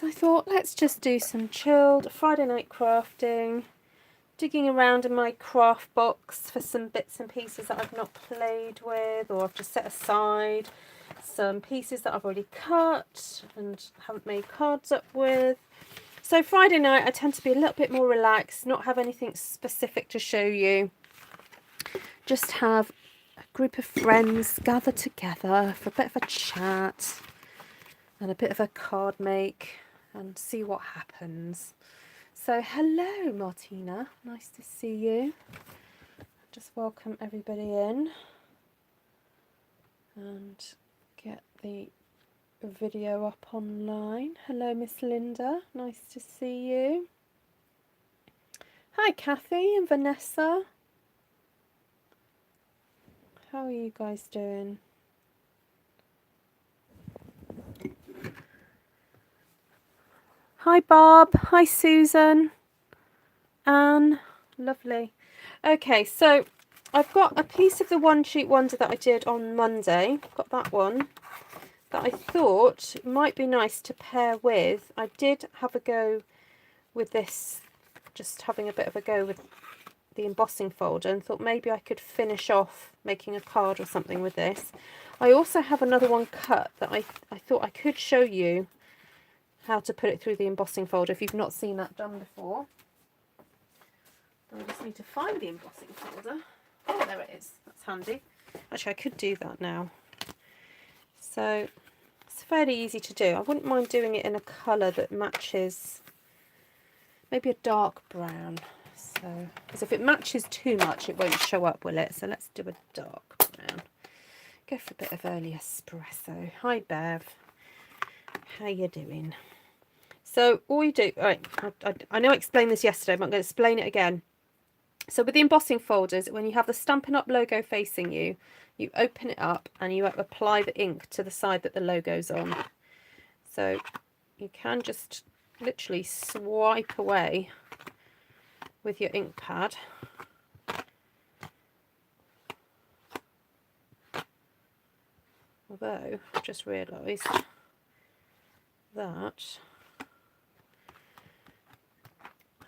So I thought, let's just do some chilled Friday night crafting, digging around in my craft box for some bits and pieces that I've not played with, or I've just set aside some pieces that I've already cut and haven't made cards up with. So Friday night I tend to be a little bit more relaxed, not have anything specific to show you, just have a group of friends gather together for a bit of a chat and a bit of a card make and see what happens. So hello Martina, nice to see you. Just welcome everybody in and get the video up online. Hello Miss Linda, nice to see you. Hi Kathy and Vanessa. How are you guys doing? Hi Bob, hi Susan, Anne, lovely. Okay, so I've got a piece of the One Sheet Wonder that I did on Monday. Got that one that I thought might be nice to pair with. I did have a go with this, just having a bit of a go with the embossing folder, and thought maybe I could finish off making a card or something with this. I also have another one cut that I thought I could show you how to put it through the embossing folder if you've not seen that done before. I just need to find the embossing folder. Oh, there it is. That's handy. Actually, I could do that now. So it's fairly easy to do. I wouldn't mind doing it in a colour that matches, maybe a dark brown. So, because if it matches too much, it won't show up, will it? So let's do a dark brown. Go for a bit of early espresso. Hi Bev. How you doing? So all you do, right, I know I explained this yesterday, but I'm going to explain it again. So with the embossing folders, when you have the Stampin' Up logo facing you, you open it up and you apply the ink to the side that the logo's on. So you can just literally swipe away with your ink pad. Although, I've just realised that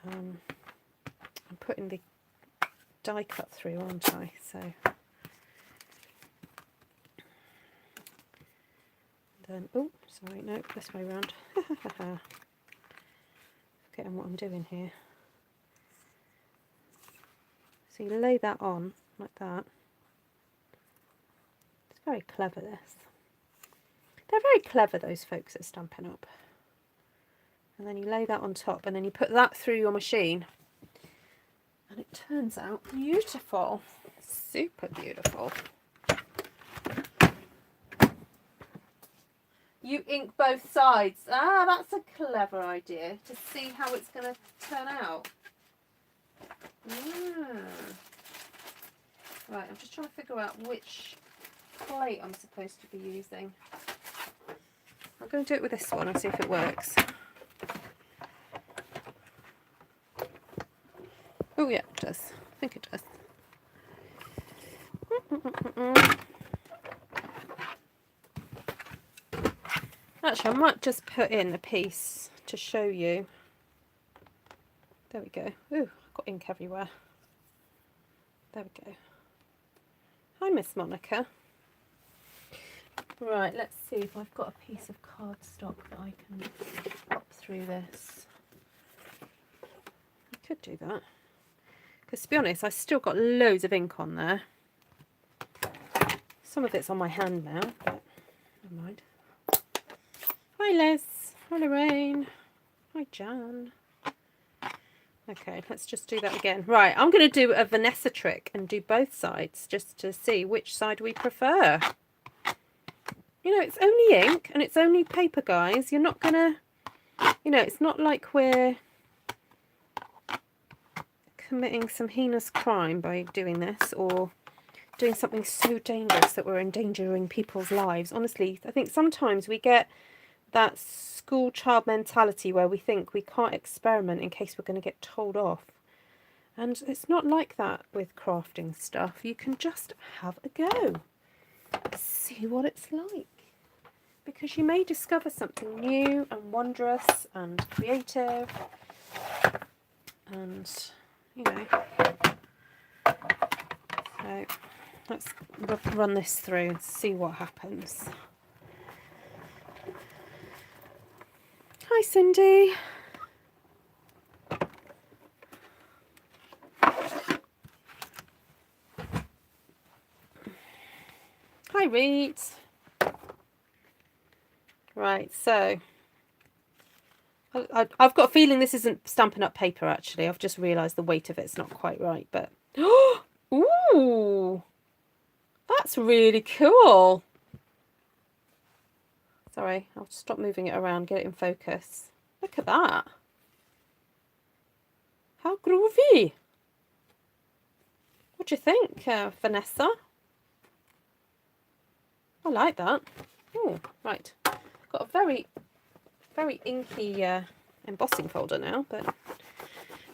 I'm putting the die cut through, aren't I? So then, oh, sorry, no, this way around. Forgetting what I'm doing here. So you lay that on like that. It's very clever, this. They're very clever, those folks at Stampin' Up. And then you lay that on top, and then you put that through your machine, and it turns out beautiful. Super beautiful. You ink both sides. Ah, that's a clever idea, to see how it's going to turn out. Right, I'm just trying to figure out which plate I'm supposed to be using. I'm going to do it with this one and see if it works. Oh yeah, it does. I think it does. Actually, I might just put in a piece to show you. There we go. Ooh, I've got ink everywhere. There we go. Hi, Miss Monica. Right, let's see if I've got a piece of cardstock that I can pop through this. I could do that. Because to be honest, I've still got loads of ink on there. Some of it's on my hand now, but never mind. Hi Liz. Hi Lorraine. Hi Jan. Okay, let's just do that again. Right, I'm going to do a Vanessa trick and do both sides just to see which side we prefer. You know, it's only ink and it's only paper, guys. You're not going to, you know, it's not like we're committing some heinous crime by doing this, or doing something so dangerous that we're endangering people's lives. Honestly, I think sometimes we get that school child mentality where we think we can't experiment in case we're going to get told off. And it's not like that with crafting stuff. You can just have a go. See what it's like. because you may discover something new and wondrous and creative, and you know. So let's run this through and see what happens. Hi Cindy. Hi Reet. Right, so I've got a feeling this isn't Stampin' Up paper actually. I've just realised the weight of it's not quite right, but ooh, that's really cool. Sorry, I'll stop moving it around, get it in focus. Look at that. How groovy. What do you think, Vanessa? I like that. Oh, right. Got a very, very inky embossing folder now, but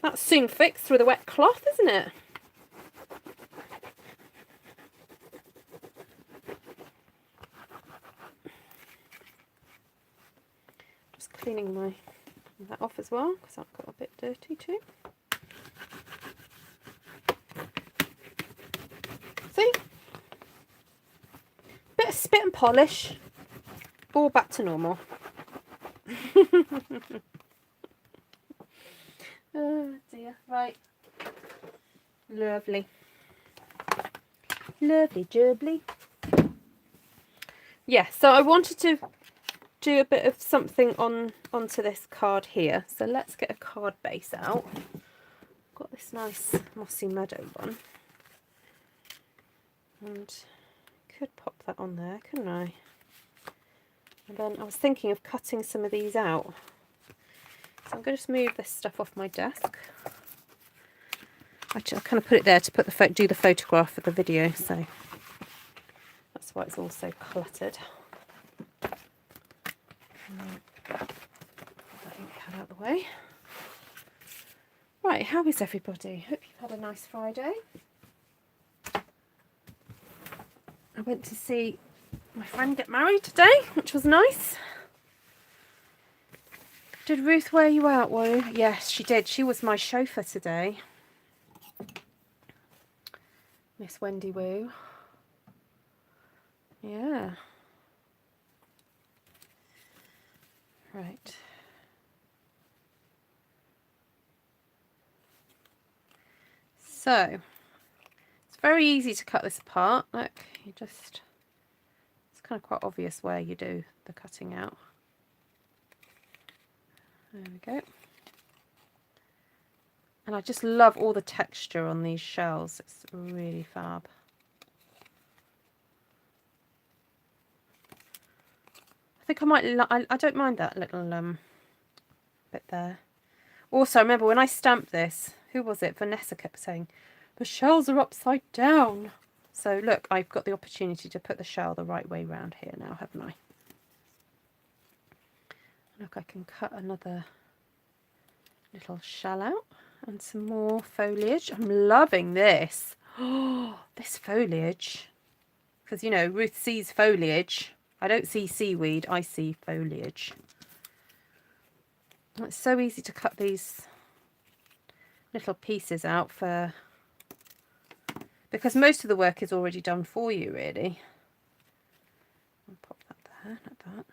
that's soon fixed with a wet cloth, isn't it? Just cleaning that off as well, because I've got a bit dirty too. See? Bit of spit and polish, all back to normal. Oh dear, right. Lovely. Lovely jubbly. Yeah, so I wanted to do a bit of something onto this card here. So let's get a card base out. I've got this nice mossy meadow one. And could pop that on there, couldn't I? And then I was thinking of cutting some of these out. So I'm going to just move this stuff off my desk. I kind of put it there to put do the photograph for the video, so that's why it's all so cluttered. Put that ink pad out of the way. Right, how is everybody? Hope you've had a nice Friday. I went to see my friend get married today, which was nice. Did Ruth wear you out, Woo? Yes, she did. She was my chauffeur today. Miss Wendy Woo. Yeah. Right. So, it's very easy to cut this apart. Look, it's kind of quite obvious where you do the cutting out. There we go. And I just love all the texture on these shells. It's really fab. I think I might, I don't mind that little bit there. Also, remember when I stamped this, who was it? Vanessa kept saying, the shells are upside down. So look, I've got the opportunity to put the shell the right way round here now, haven't I? Look, I can cut another little shell out and some more foliage. I'm loving this. Oh, this foliage. Because, you know, Ruth sees foliage. I don't see seaweed, I see foliage. It's so easy to cut these little pieces out because most of the work is already done for you, really. I'll pop that there, like that.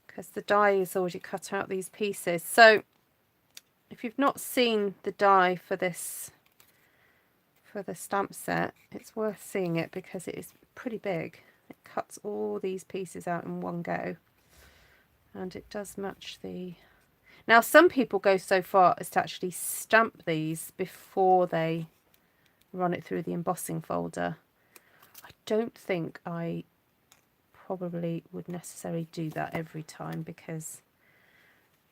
Because the die is already cut out these pieces. So if you've not seen the die for this, for the stamp set, it's worth seeing it because it is pretty big. It cuts all these pieces out in one go, and it does match the... Now some people go so far as to actually stamp these before they run it through the embossing folder. I don't think I probably would necessarily do that every time because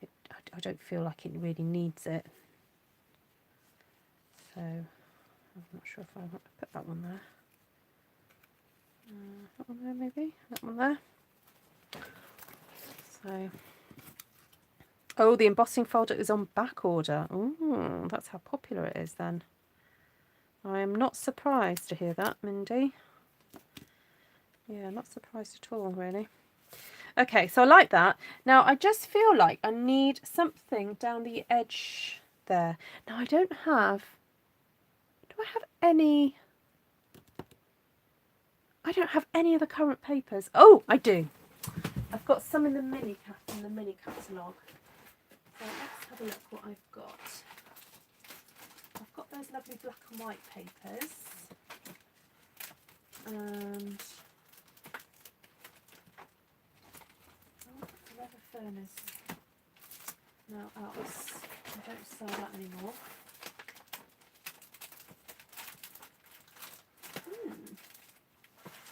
I don't feel like it really needs it. So I'm not sure if I want to put that one there. That one there maybe? That one there. So, oh, the embossing folder is on back order. Oh, that's how popular it is then. I am not surprised to hear that, Mindy. Yeah, not surprised at all, really. Okay, so I like that. Now, I just feel like I need something down the edge there. Now, I don't have... Do I have any... I don't have any of the current papers. Oh, I do. I've got some in the mini catalogue. So let's have a look what I've got. I've got those lovely black and white papers. And Leather Furnace. Now out. I don't sell that anymore.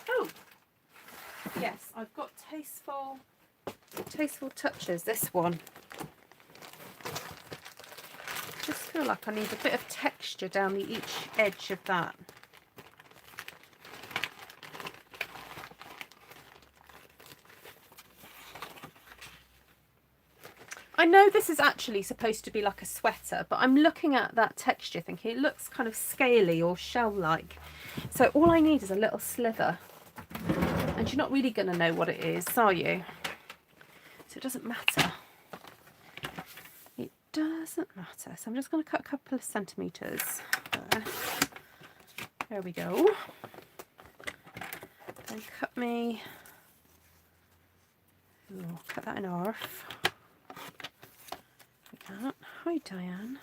Oh, yes, I've got Tasteful Touches. This one. Just feel like I need a bit of texture down each edge of that. I know this is actually supposed to be like a sweater, but I'm looking at that texture thinking it looks kind of scaly or shell-like. So all I need is a little slither. And you're not really going to know what it is, are you? So it doesn't matter. It doesn't matter. So I'm just going to cut a couple of centimetres there. There we go. Then cut that in half. Like that. Hi, Diane.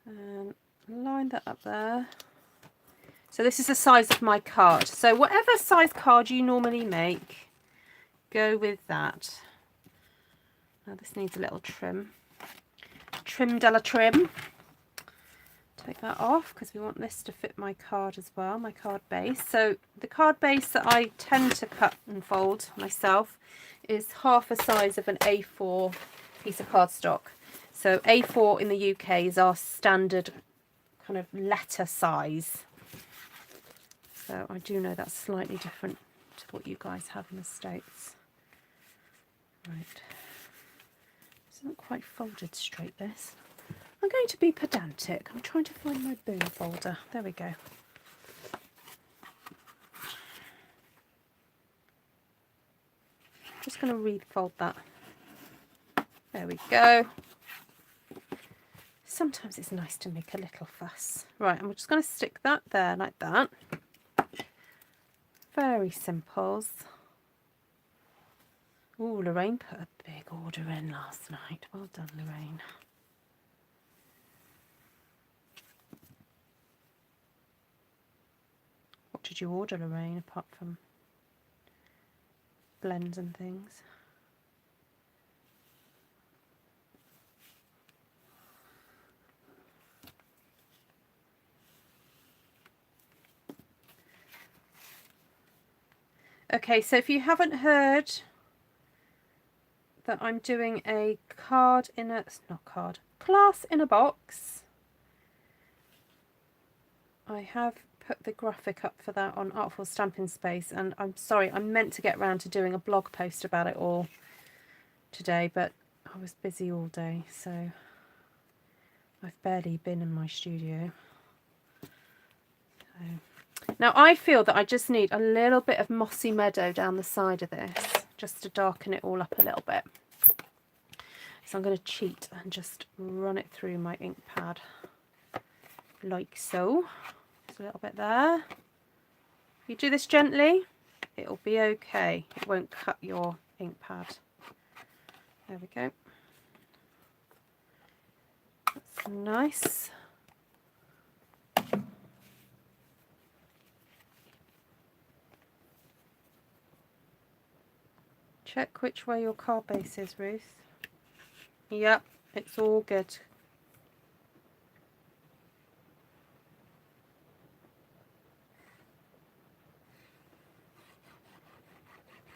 And line that up there. So this is the size of my card. So whatever size card you normally make, go with that. Now this needs a little trim. Trim de la trim. Take that off because we want this to fit my card as well, my card base. So the card base that I tend to cut and fold myself is half the size of an A4 piece of cardstock. So A4 in the UK is our standard kind of letter size. So I do know that's slightly different to what you guys have in the States. Right. This isn't quite folded straight, this. I'm going to be pedantic. I'm trying to find my boom folder. There we go. Just going to refold that. There we go. Sometimes it's nice to make a little fuss. Right, and we're just going to stick that there like that. Very simples. Oh, Lorraine put a big order in last night. Well done, Lorraine. What did you order, Lorraine, apart from blends and things? Okay, so if you haven't heard that I'm doing a class in a box, I have put the graphic up for that on Artful Stampin Space, and I'm sorry, I meant to get round to doing a blog post about it all today, but I was busy all day, so I've barely been in my studio. Now I feel that I just need a little bit of Mossy Meadow down the side of this, just to darken it all up a little bit. So I'm going to cheat and just run it through my ink pad, like so. Just a little bit there. If you do this gently, it'll be okay. It won't cut your ink pad. There we go. That's nice. Check which way your card base is, Ruth. Yep, it's all good.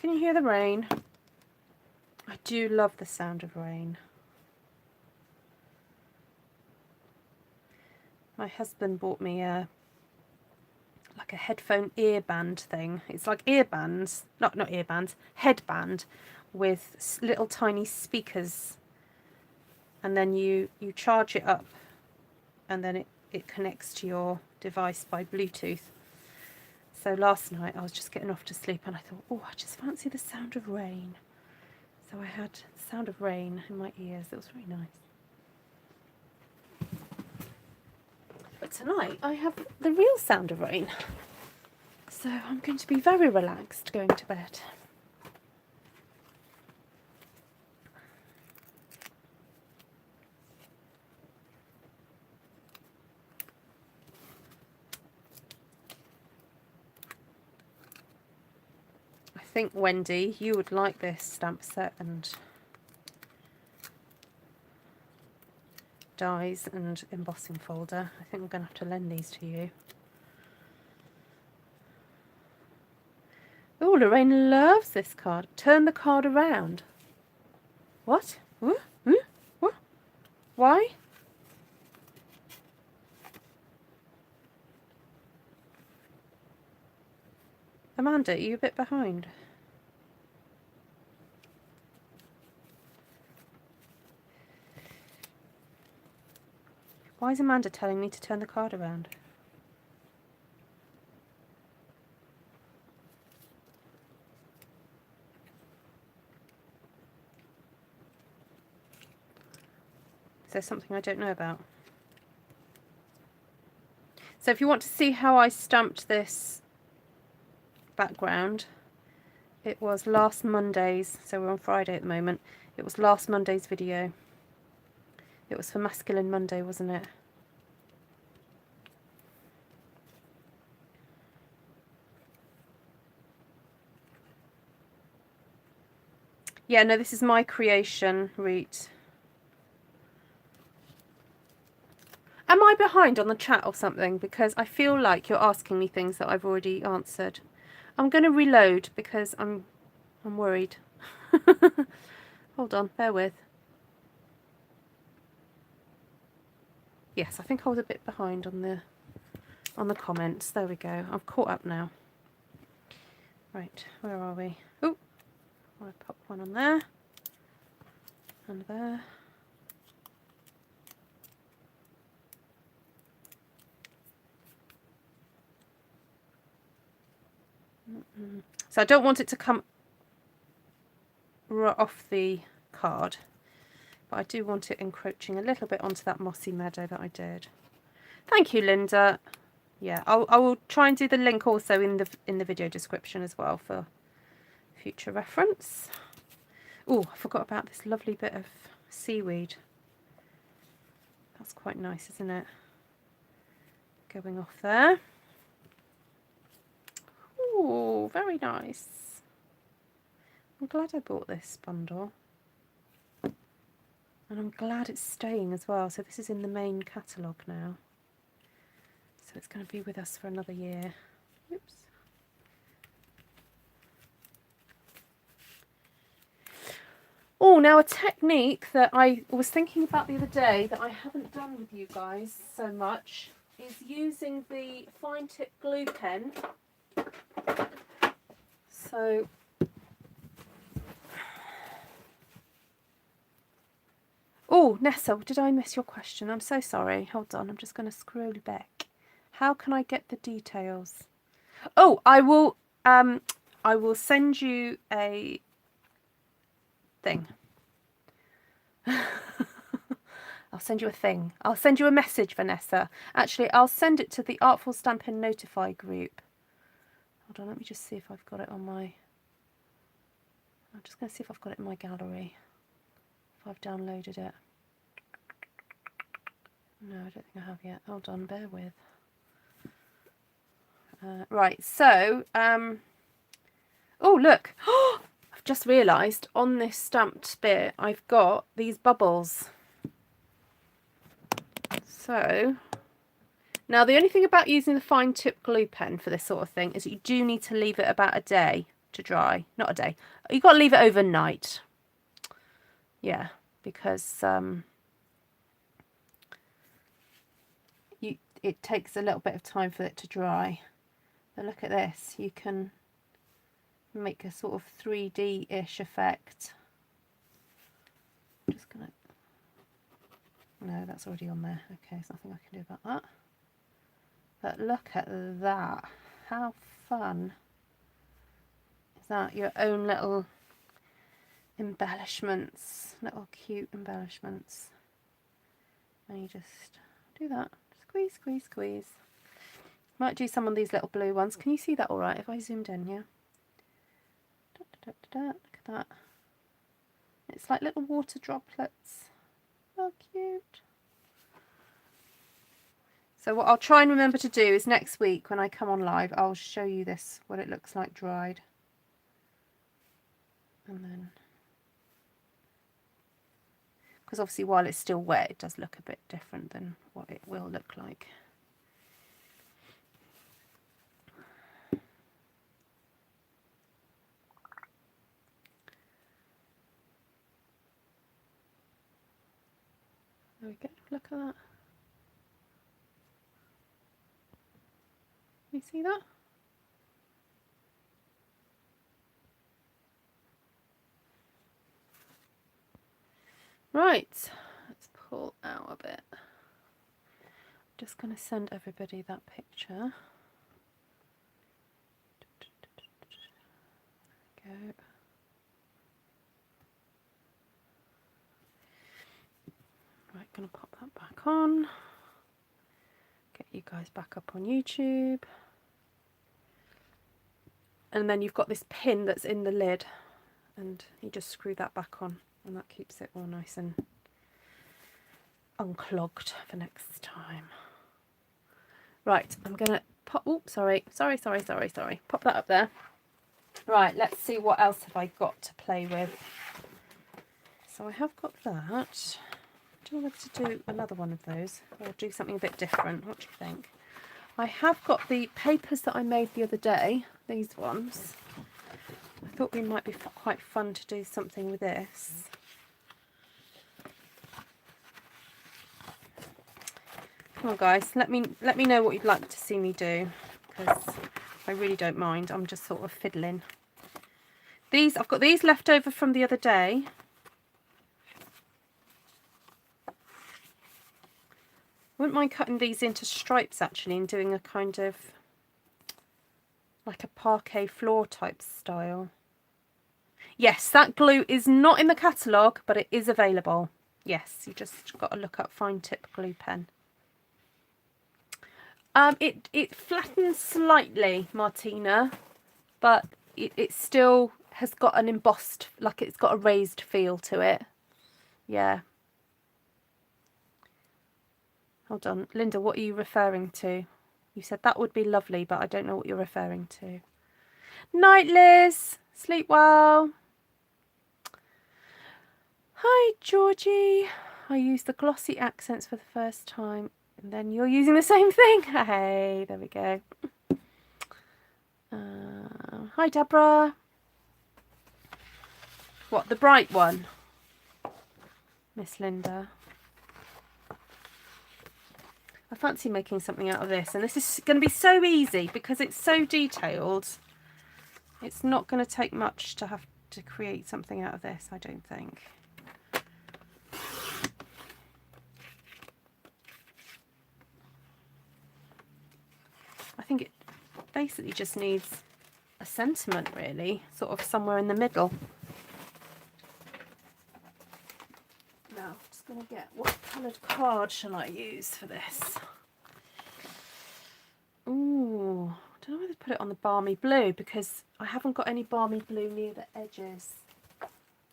Can you hear the rain? I do love the sound of rain. My husband bought me like a headphone earband thing. It's like earbands, not earbands, headband with little tiny speakers and then you charge it up, and then it connects to your device by Bluetooth. So last night I was just getting off to sleep and I thought, oh, I just fancy the sound of rain. So I had the sound of rain in my ears. It was really nice. But tonight I have the real sound of rain. So I'm going to be very relaxed going to bed. I think, Wendy, you would like this stamp set and dies and embossing folder. I think I'm going to have to lend these to you. Oh, Lorraine loves this card. Turn the card around. What? What? What? Why? Amanda, are you a bit behind? Why is Amanda telling me to turn the card around? Is there something I don't know about? So if you want to see how I stamped this background, it was last Monday's, so we're on Friday at the moment, it was last Monday's video. It was for Masculine Monday, wasn't it? Yeah, no, this is my creation, RUTH. Am I behind on the chat or something? Because I feel like you're asking me things that I've already answered. I'm going to reload because I'm worried. Hold on, bear with. Yes, I think I was a bit behind on the comments. There we go. I've caught up now. Right, where are we? Oh, I'll pop one on there and there. So I don't want it to come off the card, but I do want it encroaching a little bit onto that mossy meadow that I did. Thank you, Linda. Yeah, I will try and do the link also in the video description as well for future reference. Oh, I forgot about this lovely bit of seaweed. That's quite nice, isn't it? Going off there. Oh, very nice. I'm glad I bought this bundle. And I'm glad it's staying as well. So this is in the main catalogue now. So it's going to be with us for another year. Oops. Oh, now a technique that I was thinking about the other day that I haven't done with you guys so much is using the fine tip glue pen. So oh, Nessa, did I miss your question? I'm so sorry. Hold on, I'm just going to scroll back. How can I get the details? Oh, I will send you a thing. I'll send you a thing. I'll send you a message, Vanessa. Actually, I'll send it to the Artful Stampin' Notify group. Hold on, let me just see if I've got it on my... I'm just going to see if I've got it in my gallery. If I've downloaded it. No, I don't think I have yet. Hold on, bear with. Right, so... oh, look! I've just realised on this stamped bit I've got these bubbles. So, now the only thing about using the fine tip glue pen for this sort of thing is that you do need to leave it about a day to dry. Not a day. You've got to leave it overnight. Yeah, because it takes a little bit of time for it to dry. But look at this. You can make a sort of 3D-ish effect. I'm just going to that's already on there. Okay, there's nothing I can do about that. But look at that. How fun is that? Your own little embellishments, little cute embellishments. And you just do that. Squeeze, squeeze, squeeze. Might do some of these little blue ones. Can you see that all right if I zoomed in? Yeah. Look at that. It's like little water droplets. Oh, cute. So what I'll try and remember to do is next week when I come on live, I'll show you this, what it looks like dried. And then, because obviously while it's still wet, it does look a bit different than what it will look like. There we go, look at that. You see that? Right, let's pull out a bit. Just going to send everybody that picture. There we go. Right, going to pop that back on. Get you guys back up on YouTube. And then you've got this pin that's in the lid, and you just screw that back on, and that keeps it all nice and unclogged for next time. Right, I'm gonna pop, oh, sorry, pop that up there. Right, let's see what else have I got to play with. So I have got that. I don't know whether to do another one of those or do something a bit different. What do you think? I have got the papers that I made the other day, these ones. I thought we might be quite fun to do something with this. Come on guys, let me know what you'd like to see me do, because I really don't mind. I'm just sort of fiddling. These, I've got these left over from the other day. I wouldn't mind cutting these into stripes actually and doing a kind of like a parquet floor type style. Yes, that glue is not in the catalogue, but it is available. Yes, you just got to look up fine tip glue pen. It flattens slightly, Martina, but it still has got an embossed, like it's got a raised feel to it. Yeah. Hold on, Linda, what are you referring to? You said that would be lovely, but I don't know what you're referring to. Night, Liz. Sleep well. Hi, Georgie. I used the glossy accents for the first time, and then you're using the same thing. Hey, there we go. Hi, Deborah. What, the bright one? Miss Linda. I fancy making something out of this, and this is going to be so easy because it's so detailed. It's not going to take much to have to create something out of this, I don't think. I think it basically just needs a sentiment, really, sort of somewhere in the middle. Now, I'm just going to get, what coloured card shall I use for this? Ooh, I don't know whether to put it on the balmy blue because I haven't got any balmy blue near the edges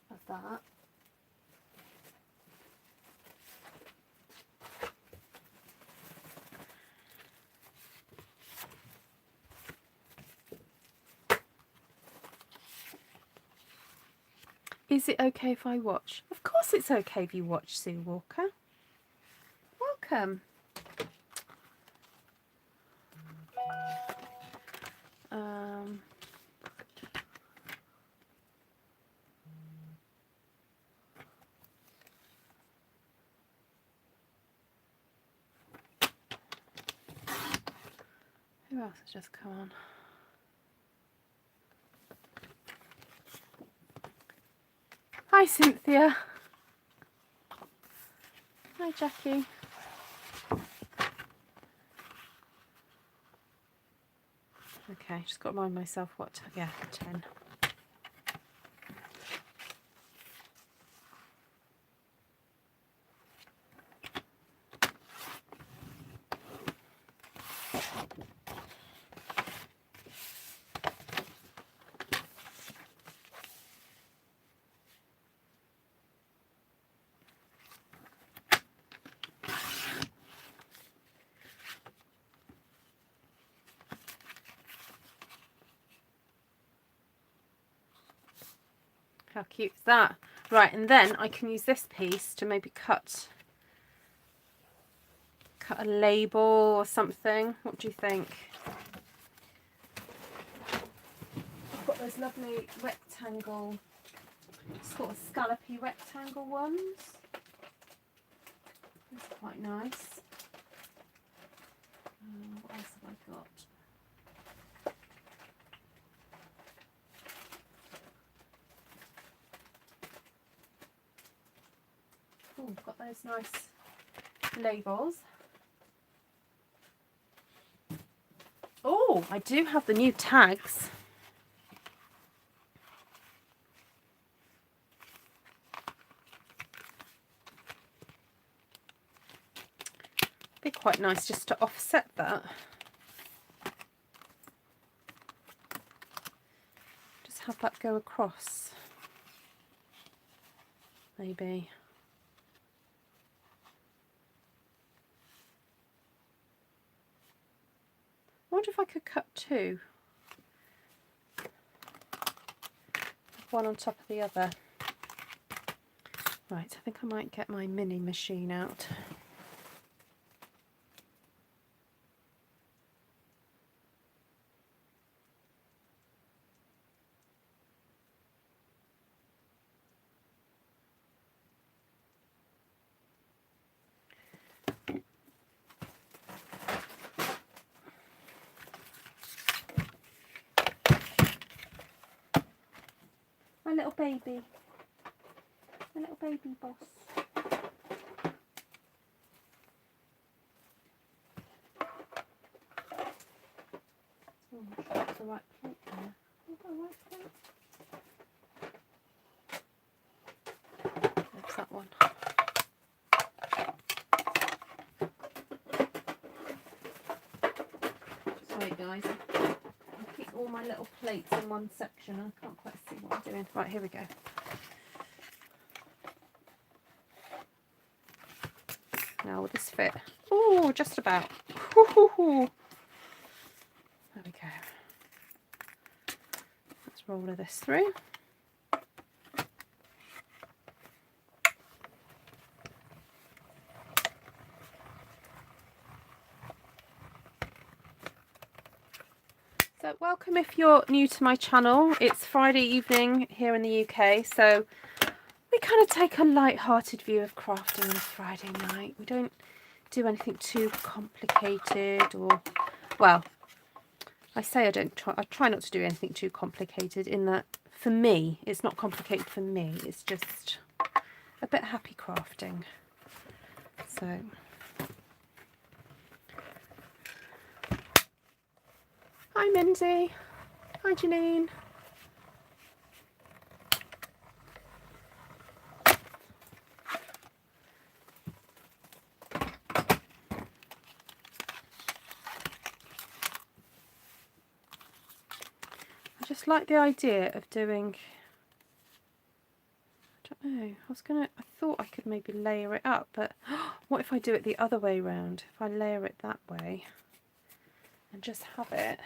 of that. Is it okay if I watch? Of course it's okay if you watch, Sue Walker. Welcome. Who else has just come on? Hi, Cynthia. Hi, Jackie. Okay, just got to remind myself what, yeah, 10. How cute is that? Right, and then I can use this piece to maybe cut a label or something. What do you think? I've got those lovely rectangle, sort of scallopy rectangle ones. That's quite nice. What else have I got? Oh, I've got those nice labels. Oh, I do have the new tags. Be quite nice just to offset that. Just have that go across. Maybe. I wonder if I could cut two. One on top of the other. Right, I think I might get my mini machine out. My little baby. My little baby boss. Oh, I'm sure that's the right plate there. Is that the right plate? There's that one. Sorry guys. I keep all my little plates in one section. I can't quite see what I'm doing. Right, here we go. Now will this fit? Oh, just about. There we go. Let's roll this through. So welcome if you're new to my channel. It's Friday evening here in the UK, so we kind of take a light-hearted view of crafting on a Friday night. We don't do anything too complicated, or, well, I say I try not to do anything too complicated, in that for me, it's not complicated for me, it's just a bit happy crafting. So hi Mindy, hi Janine. I just like the idea of doing, I don't know, I thought I could maybe layer it up, but what if I do it the other way round? If I layer it that way and just have it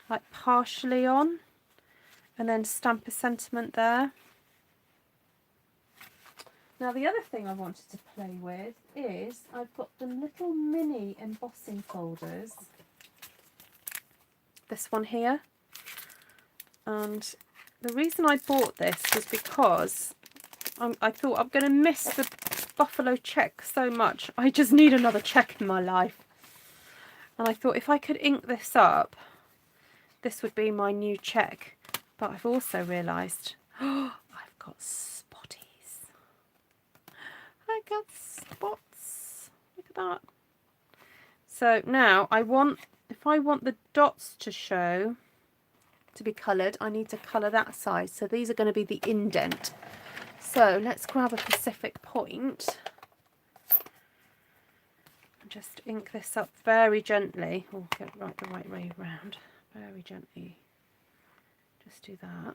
like partially on and then stamp a sentiment there. Now the other thing I wanted to play with is I've got the little mini embossing folders. This one here. And the reason I bought this was because I thought I'm going to miss the buffalo check so much. I just need another check in my life. And I thought if I could ink this up, this would be my new check. But I've also realised, oh, I've got Spotties. Hi got spots. Look at that. So now if I want the dots to show, to be coloured, I need to colour that side. So these are going to be the indent. So let's grab a Pacific point and just ink this up very gently. Oh, get the right way around. Very gently. Just do that.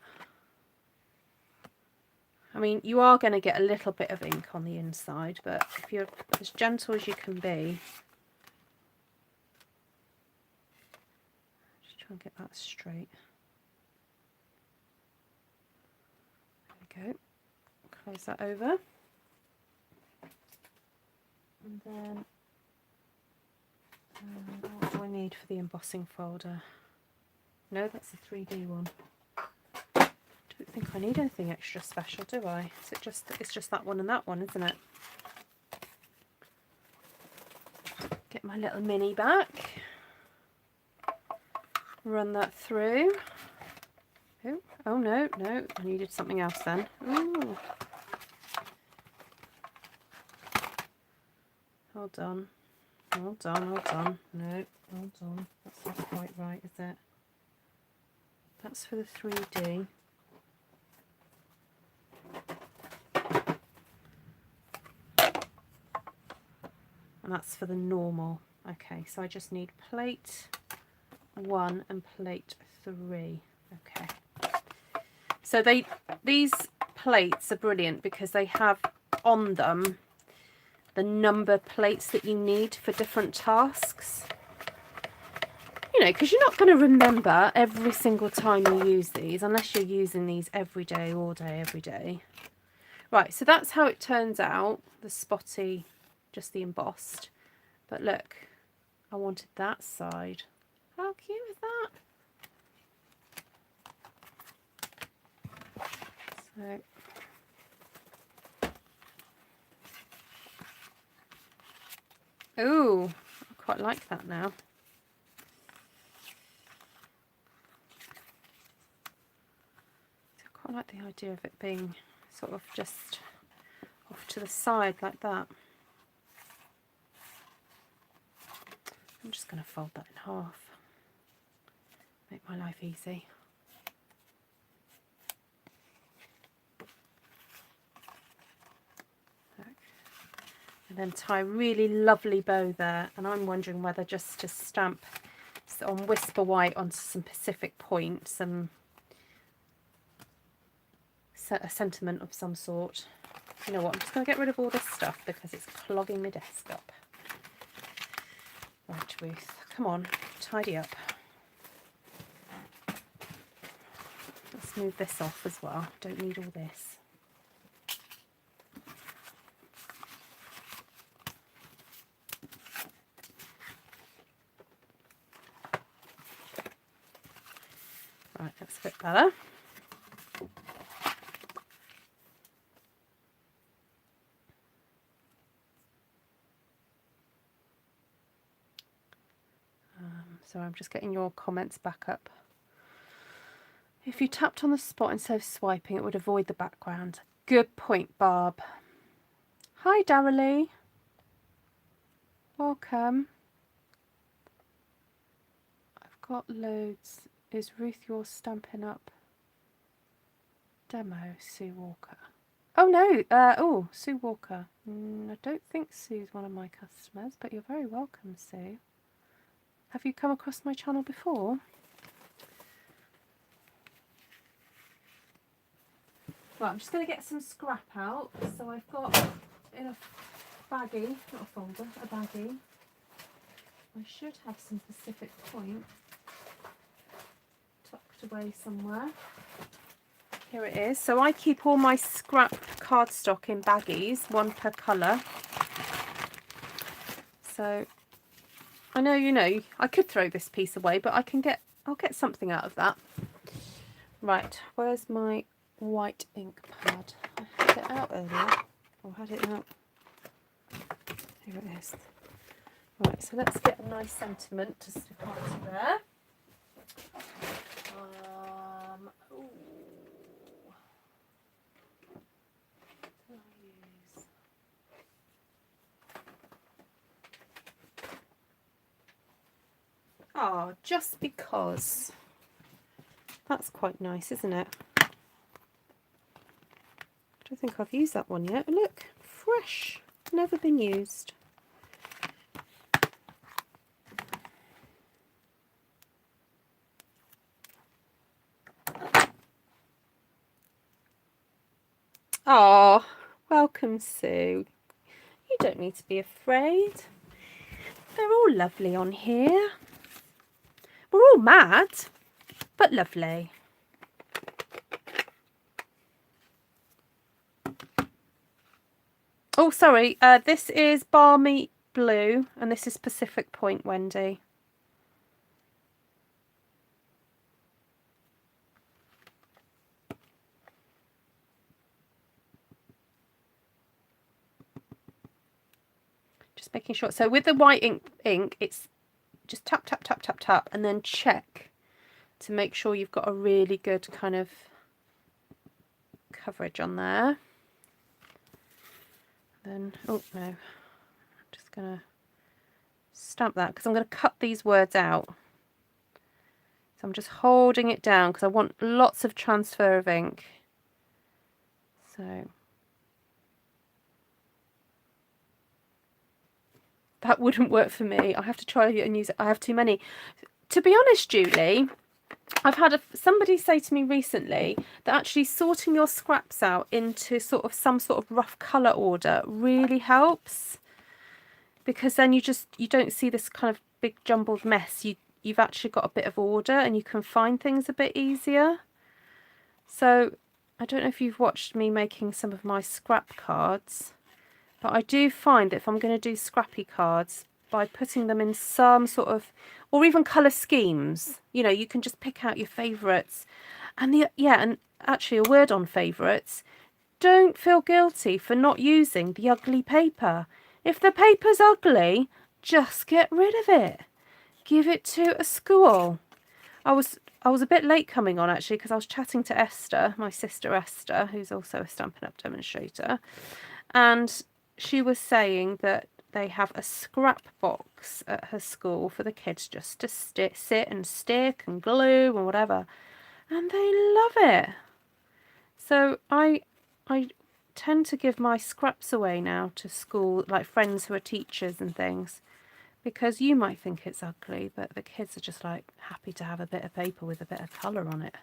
I mean, you are going to get a little bit of ink on the inside, but if you're as gentle as you can be, just try and get that straight. There we go. Close that over. And then, what do I need for the embossing folder? No, that's the 3D one. I don't think I need anything extra special, do I? Is it just, it's just that one and that one, isn't it? Get my little mini back. Run that through. Oh no, I needed something else then. Ooh. Hold on. No, hold on. That's not quite right, is it? That's for the 3D. And that's for the normal. Okay, so I just need plate 1 and plate 3. Okay. So these plates are brilliant because they have on them the number plates that you need for different tasks. You know, because you're not going to remember every single time you use these unless you're using these every day, all day, every day. Right, so that's how it turns out, the Spotty, just the embossed. But look, I wanted that side. How cute is that? So, ooh, I quite like that now. I quite like the idea of it being sort of just off to the side like that. I'm just going to fold that in half. Make my life easy. And then tie a really lovely bow there, and I'm wondering whether just to stamp on Whisper White onto some Pacific Point, a sentiment of some sort. You know what, I'm just going to get rid of all this stuff because it's clogging my desk up. Right, Ruth, come on, tidy up. Let's move this off as well, don't need all this. Right, that's a bit better. So I'm just getting your comments back up. If you tapped on the spot instead of swiping, it would avoid the background. Good point, Barb. Hi, Darrelly. Welcome. I've got loads. Is Ruth your Stampin' Up demo, Sue Walker? Oh no, Sue Walker. I don't think Sue's one of my customers, but you're very welcome, Sue. Have you come across my channel before? Right, I'm just going to get some scrap out. So I've got in a baggie, not a folder, a baggie. I should have some Pacific Point tucked away somewhere. Here it is. So I keep all my scrap cardstock in baggies, one per colour. So I know, you know, I could throw this piece away, but I'll get something out of that. Right, where's my white ink pad? I had it out earlier. Or had it out. Here it is. Right, so let's get a nice sentiment to stick onto there. Oh, just because. That's quite nice, isn't it? I don't think I've used that one yet. Look, fresh, never been used. Oh, welcome, Sue. You don't need to be afraid. They're all lovely on here. We're all mad, but lovely. Oh, sorry. This is Balmy Blue, and this is Pacific Point, Wendy. Just making sure. So with the white ink, it's just tap, tap, tap, tap, tap, and then check to make sure you've got a really good kind of coverage on there. Then, oh no, I'm just going to stamp that because I'm going to cut these words out. So I'm just holding it down because I want lots of transfer of ink. So that wouldn't work for me. I have to try it and use it. I have too many. To be honest, Julie, I've had somebody say to me recently that actually sorting your scraps out into sort of some sort of rough colour order really helps, because then you don't see this kind of big jumbled mess. You've actually got a bit of order and you can find things a bit easier. So I don't know if you've watched me making some of my scrap cards, but I do find that if I'm going to do scrappy cards, by putting them in some sort of, or even colour schemes, you know, you can just pick out your favourites. And and actually a word on favourites, don't feel guilty for not using the ugly paper. If the paper's ugly, just get rid of it. Give it to a school. I was a bit late coming on actually because I was chatting to Esther, my sister Esther, who's also a Stampin' Up demonstrator, and she was saying that they have a scrap box at her school for the kids just to sit and stick and glue and whatever, and they love it. So I tend to give my scraps away now to school, like friends who are teachers and things, because you might think it's ugly, but the kids are just like happy to have a bit of paper with a bit of colour on it.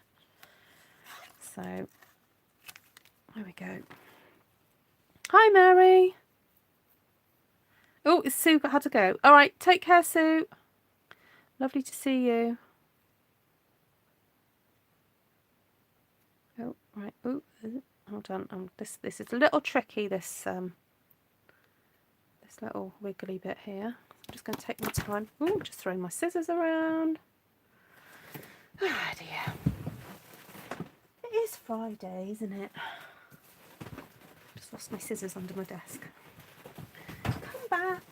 So there we go. Hi, Mary. Oh, it's Sue had to go. All right, take care, Sue. Lovely to see you. Oh, right. Oh, hold on. This is a little tricky. This little wiggly bit here. I'm just going to take my time. Oh, just throwing my scissors around. Ah, dear. It is Friday, isn't it? Just lost my scissors under my desk. Come back.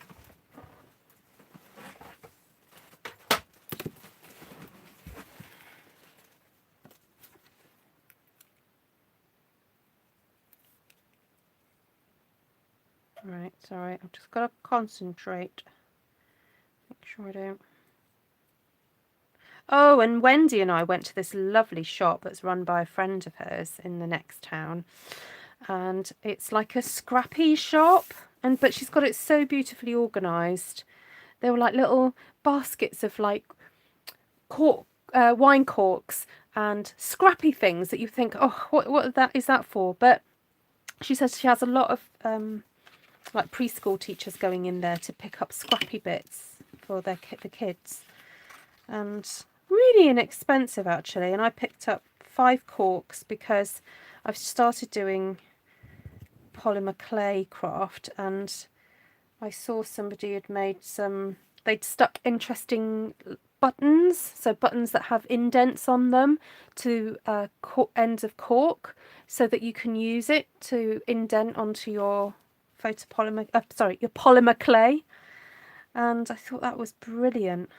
Right, sorry, I've just got to concentrate. Make sure I don't. Oh, and Wendy and I went to this lovely shop that's run by a friend of hers in the next town. And it's like a scrappy shop, but she's got it so beautifully organised. There were like little baskets of like wine corks and scrappy things that you think, oh, what is that for? But she says she has a lot of like preschool teachers going in there to pick up scrappy bits for the kids, and really inexpensive actually. And I picked up 5 corks because I've started doing polymer clay craft, and I saw somebody had made they'd stuck interesting buttons, so buttons that have indents on them, to ends of cork, so that you can use it to indent onto your your polymer clay. And I thought that was brilliant.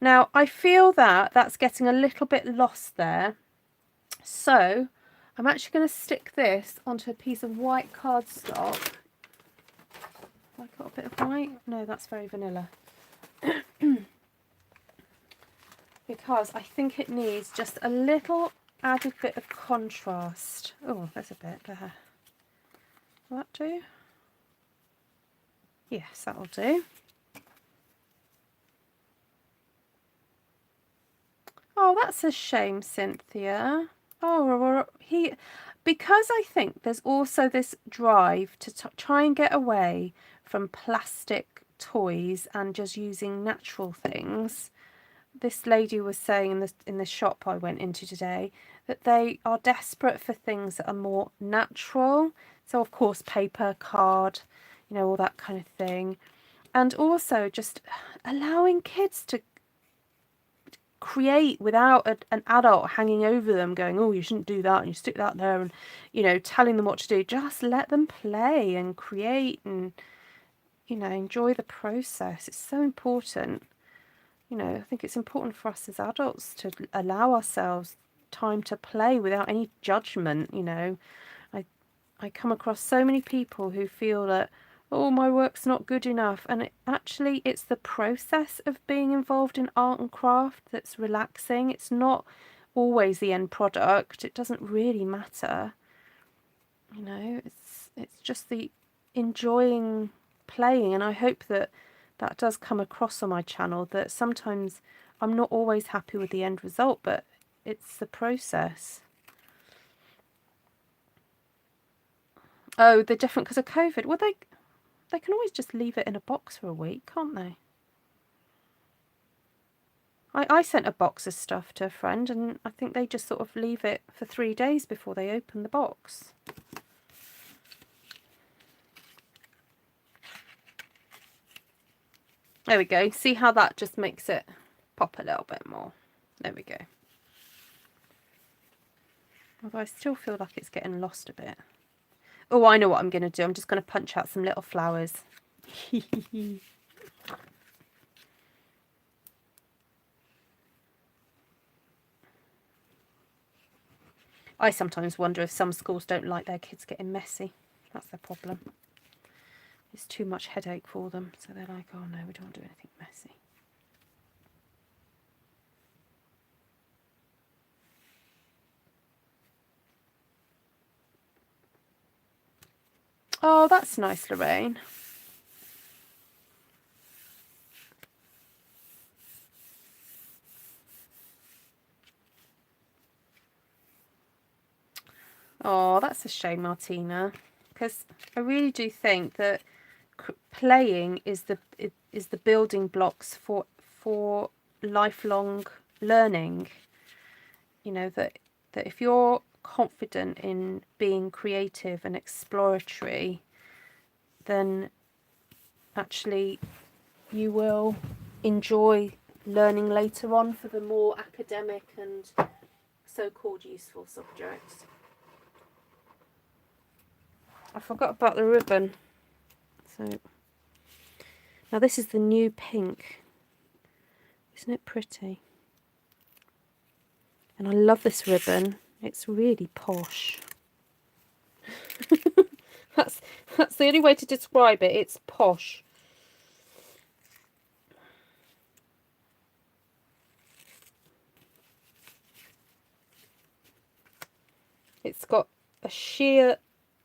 Now I feel that that's getting a little bit lost there, so I'm actually going to stick this onto a piece of white cardstock. Have I got a bit of white? No, that's very vanilla. because I think it needs just a little added bit of contrast. Oh, there's a bit there. Will that do? Yes, that'll do. Oh, that's a shame, Cynthia. Oh, because I think there's also this drive to try and get away from plastic toys and just using natural things. This lady was saying in the shop I went into today that they are desperate for things that are more natural. So of course paper, card, you know, all that kind of thing. And also just allowing kids to create without an adult hanging over them going, oh, you shouldn't do that and you stick that there, and, you know, telling them what to do. Just let them play and create and, you know, enjoy the process. It's so important. You know, I think it's important for us as adults to allow ourselves time to play without any judgment. You know, I come across so many people who feel that, oh, my work's not good enough, and actually it's the process of being involved in art and craft that's relaxing. It's not always the end product. It doesn't really matter. You know, it's just the enjoying playing, and I hope that that does come across on my channel, that sometimes I'm not always happy with the end result, but it's the process. Oh, they're different because of COVID. Well, they can always just leave it in a box for a week, can't they? I sent a box of stuff to a friend, and I think they just sort of leave it for 3 days before they open the box. There we go. See how that just makes it pop a little bit more. There we go. Although I still feel like it's getting lost a bit. Oh, I know what I'm going to do. I'm just going to punch out some little flowers. I sometimes wonder if some schools don't like their kids getting messy. That's their problem. It's too much headache for them. So they're like, oh no, we don't want to do anything messy. Oh, that's nice, Lorraine. Oh, that's a shame, Martina, because I really do think that playing is the building blocks for lifelong learning. You know, that if you're confident in being creative and exploratory, then actually you will enjoy learning later on for the more academic and so-called useful subjects. I forgot about the ribbon. So now this is the new pink. Isn't it pretty? And I love this ribbon. It's really posh. that's the only way to describe it. It's posh. It's got a sheer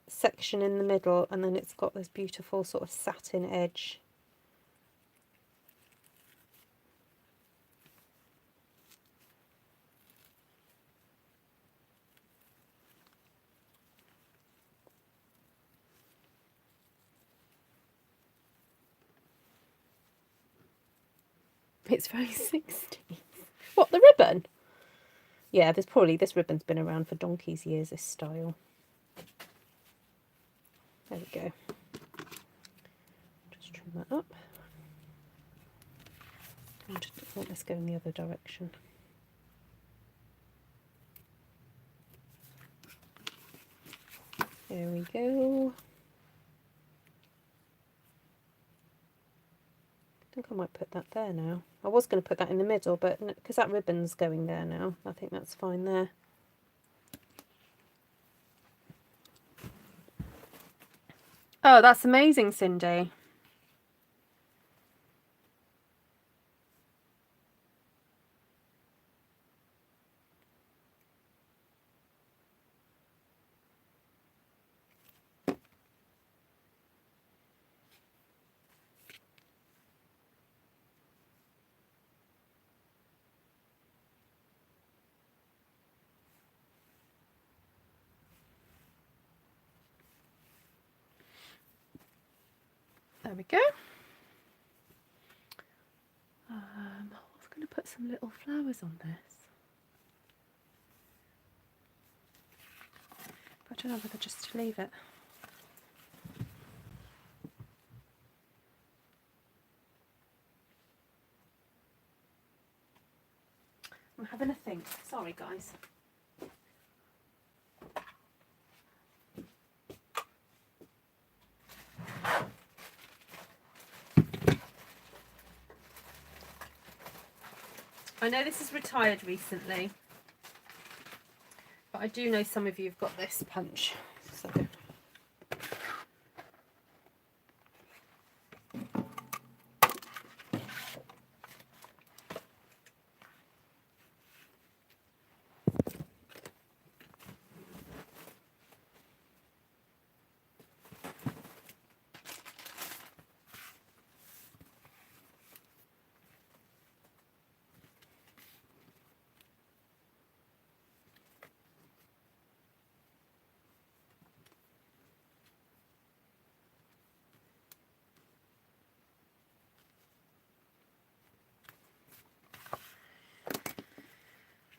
section in the middle, and then it's got this beautiful sort of satin edge. It's very 60s. What, the ribbon? Yeah, this ribbon's been around for donkey's years, this style. There we go. Just trim that up. And let's go in the other direction. There we go. I think I might put that there now. I was going to put that in the middle, but because that ribbon's going there now, I think that's fine there. Oh, that's amazing, Cindy. There we go. I was going to put some little flowers on this. But I don't know whether just to leave it. I'm having a think. Sorry, guys. I know this is retired recently, but I do know some of you have got this punch. So.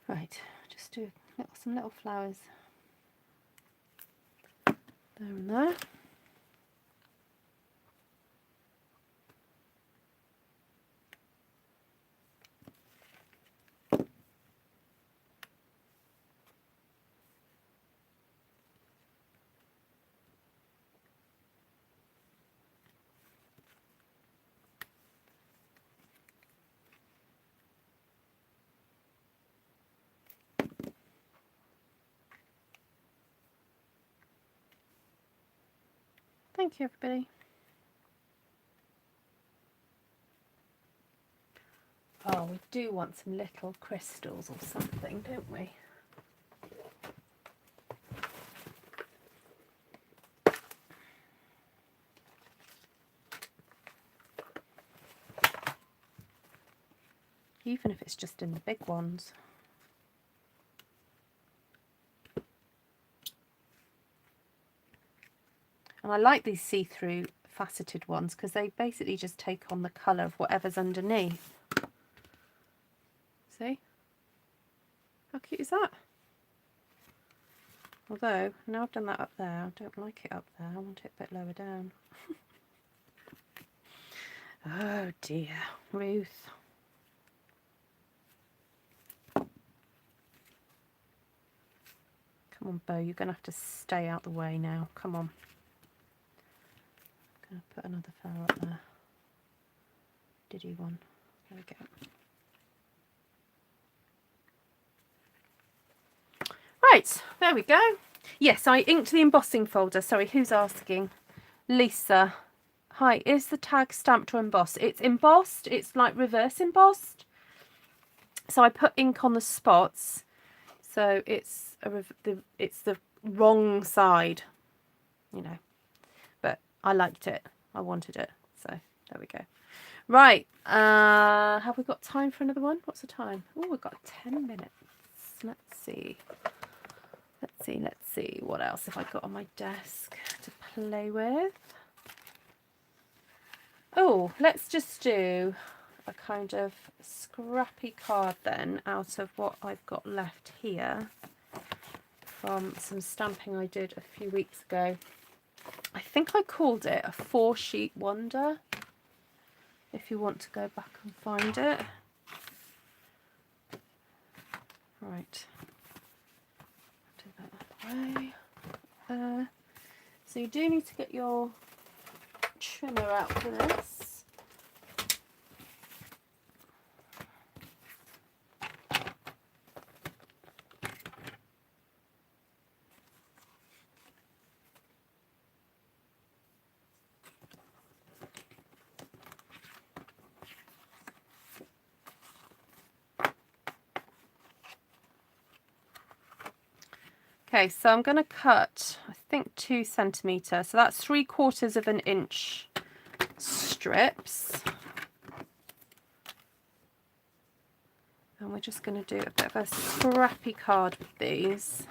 Right, just do some little flowers there and there. Thank you, everybody. Oh, we do want some little crystals or something, don't we? Even if it's just in the big ones. And I like these see-through faceted ones because they basically just take on the colour of whatever's underneath. See? How cute is that? Although, now I've done that up there, I don't like it up there. I want it a bit lower down. Oh dear, Ruth. Come on, Bo, you're going to have to stay out the way now. Come on. I'm going to put another flower up there. Diddy one. There we go. Right, there we go. Yes, I inked the embossing folder. Sorry, who's asking? Lisa. Hi, is the tag stamped or embossed? It's embossed. It's like reverse embossed. So I put ink on the spots. So it's the wrong side, you know. But I liked it. I wanted it. So there we go. Right. Have we got time for another one? What's the time? Oh, we've got 10 minutes. Let's see. Let's see what else have I got on my desk to play with. Oh, let's just do a kind of scrappy card then out of what I've got left here from some stamping I did a few weeks ago. I think I called it a 4-sheet wonder, if you want to go back and find it. Right. Way. So you do need to get your trimmer out for this. Okay, so I'm going to cut, I think, 2 centimetres. So that's 3/4 of an inch strips. And we're just going to do a bit of a scrappy card with these.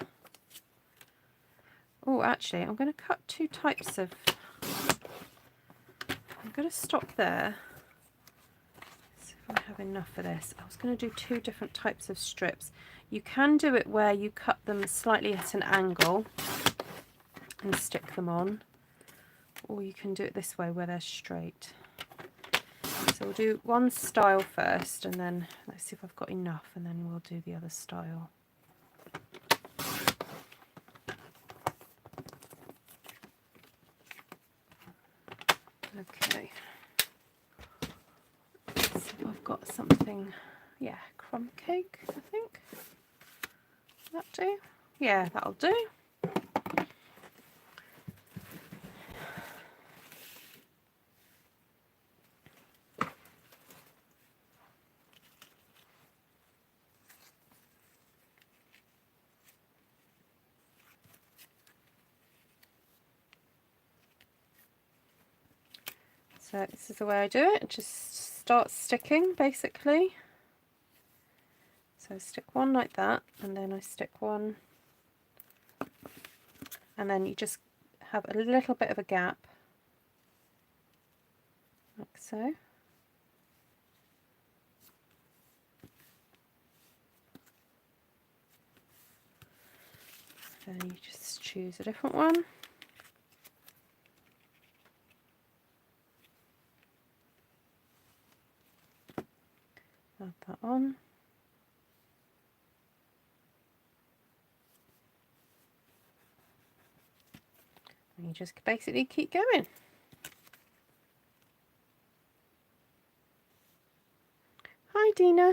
Oh, actually, I'm going to cut 2 types of... I'm going to stop there. See if I have enough for this. I was going to do 2 different types of strips. You can do it where you cut them slightly at an angle and stick them on, or you can do it this way where they're straight. So we'll do one style first, and then let's see if I've got enough, and then we'll do the other style. Okay, let's see if I've got something. Yeah, crumb cake, I think. Will that do? Yeah, that'll do. So this is the way I do it. Just start sticking, basically. So I stick one like that, and then I stick one, and then you just have a little bit of a gap, like so. Then you just choose a different one. Add that on. And you just basically keep going. Hi, Dina.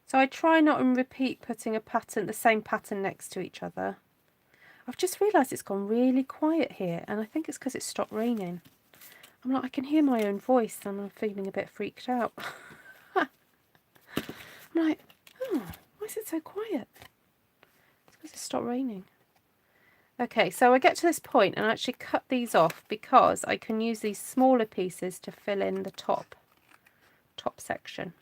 So I try not and repeat putting a pattern, the same pattern next to each other. I've just realised it's gone really quiet here, and I think it's because it stopped raining. I'm like, I can hear my own voice, and I'm feeling a bit freaked out. I'm like, oh, why is it so quiet? It's because it stopped raining. Okay, so I get to this point and I actually cut these off because I can use these smaller pieces to fill in the top section.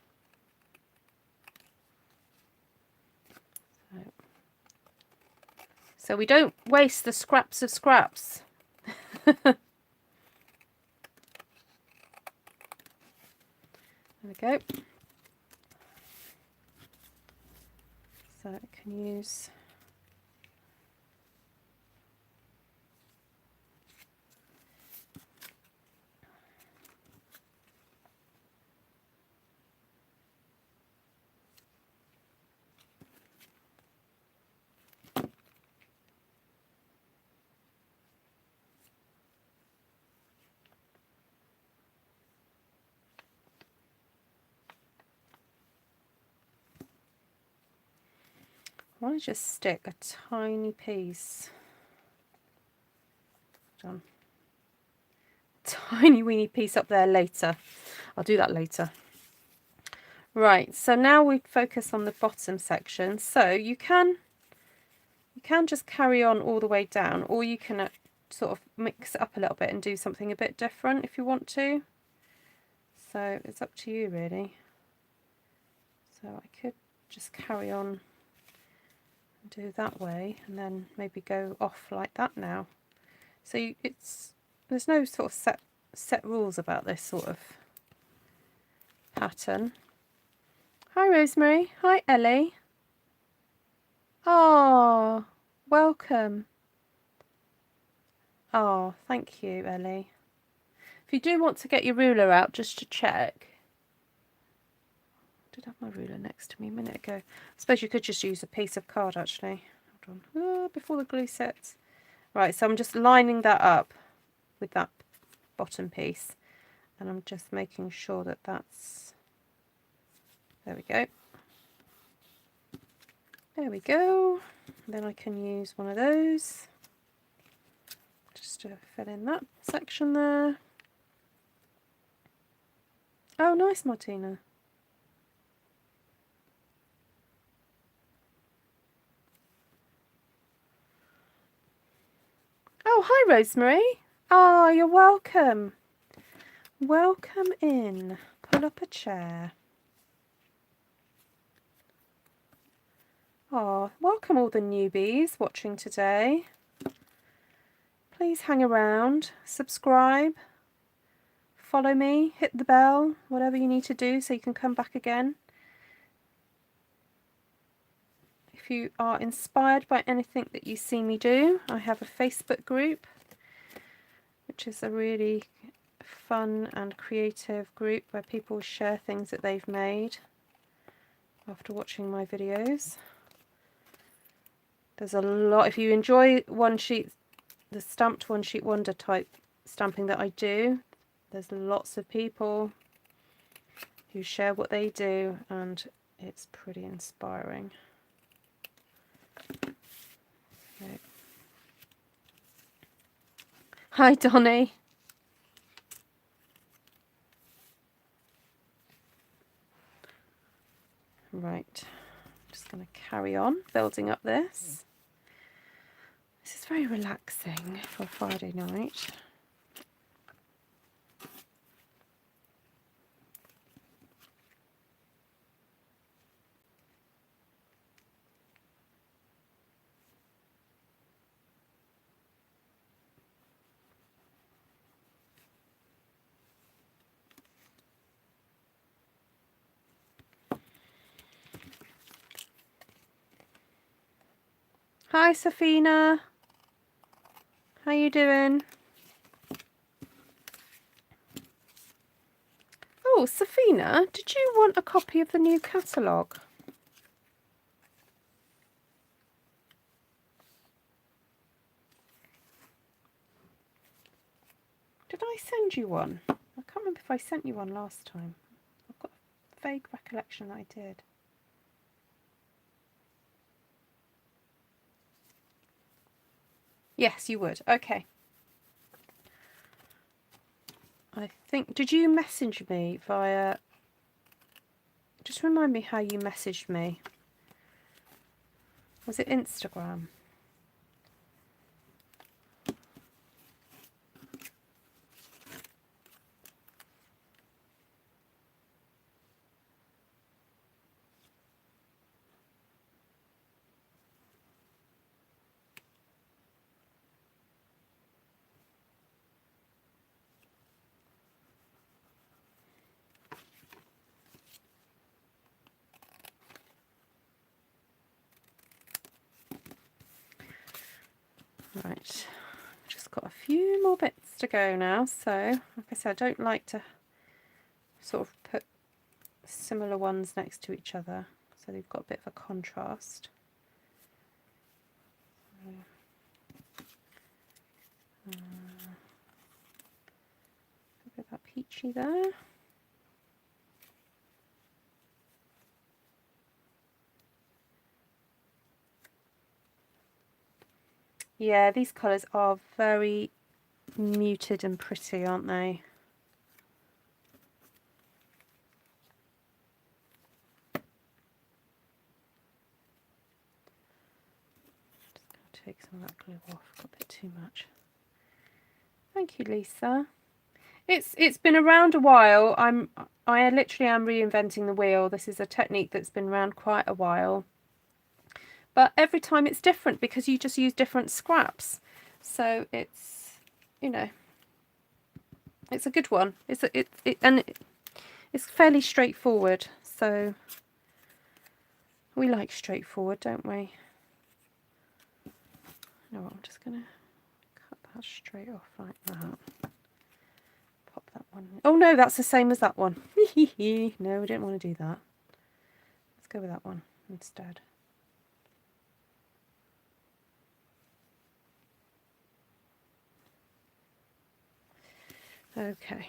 So we don't waste the scraps of scraps. There we go. So I can use I want to just stick a tiny piece. Done. Tiny weeny piece up there later. I'll do that later. Right, so now we focus on the bottom section. So you can just carry on all the way down, or you can sort of mix it up a little bit and do something a bit different if you want to. So it's up to you really. So I could just carry on and do that way, and then maybe go off like that now. So there's no sort of set rules about this sort of pattern. Hi Rosemary. Hi Ellie. Oh, welcome. Oh, thank you, Ellie. If you do want to get your ruler out just to check. I did have my ruler next to me a minute ago. I suppose you could just use a piece of card actually. Hold on. Oh, before the glue sets. Right, so I'm just lining that up with that bottom piece, and I'm just making sure that that's, there we go. There we go. Then I can use one of those just to fill in that section there. Oh, nice, Martina. Oh, hi, Rosemary. Oh, you're welcome. Welcome in. Pull up a chair. Oh, welcome all the newbies watching today. Please hang around, subscribe, follow me, hit the bell, whatever you need to do so you can come back again. If you are inspired by anything that you see me do, I have a Facebook group, which is a really fun and creative group where people share things that they've made after watching my videos. There's a lot, if you enjoy one sheet, the stamped one sheet wonder type stamping that I do, there's lots of people who share what they do and it's pretty inspiring. Okay. Hi Donnie. Right, I'm just going to carry on building up this. This is very relaxing for a Friday night. Hi Safina. How you doing? Oh, Safina, did you want a copy of the new catalogue? Did I send you one? I can't remember if I sent you one last time. I've got a vague recollection that I did. Yes, you would. Okay. I think, did you message me via, just remind me how you messaged me. Was it Instagram? Right, just got a few more bits to go now, so like I said, I don't like to sort of put similar ones next to each other, so they've got a bit of a contrast. A bit of that peachy there. Yeah, these colours are very muted and pretty, aren't they? Just going to take some of that glue off, got a bit too much. Thank you, Lisa. It's been around a while. I literally am reinventing the wheel. This is a technique that's been around quite a while. But every time it's different because you just use different scraps. So it's, you know, it's a good one. It's fairly straightforward. So we like straightforward, don't we? No, I'm just going to cut that straight off like that. Pop that one. Oh no, that's the same as that one. No, we don't want to do that. Let's go with that one instead. Okay.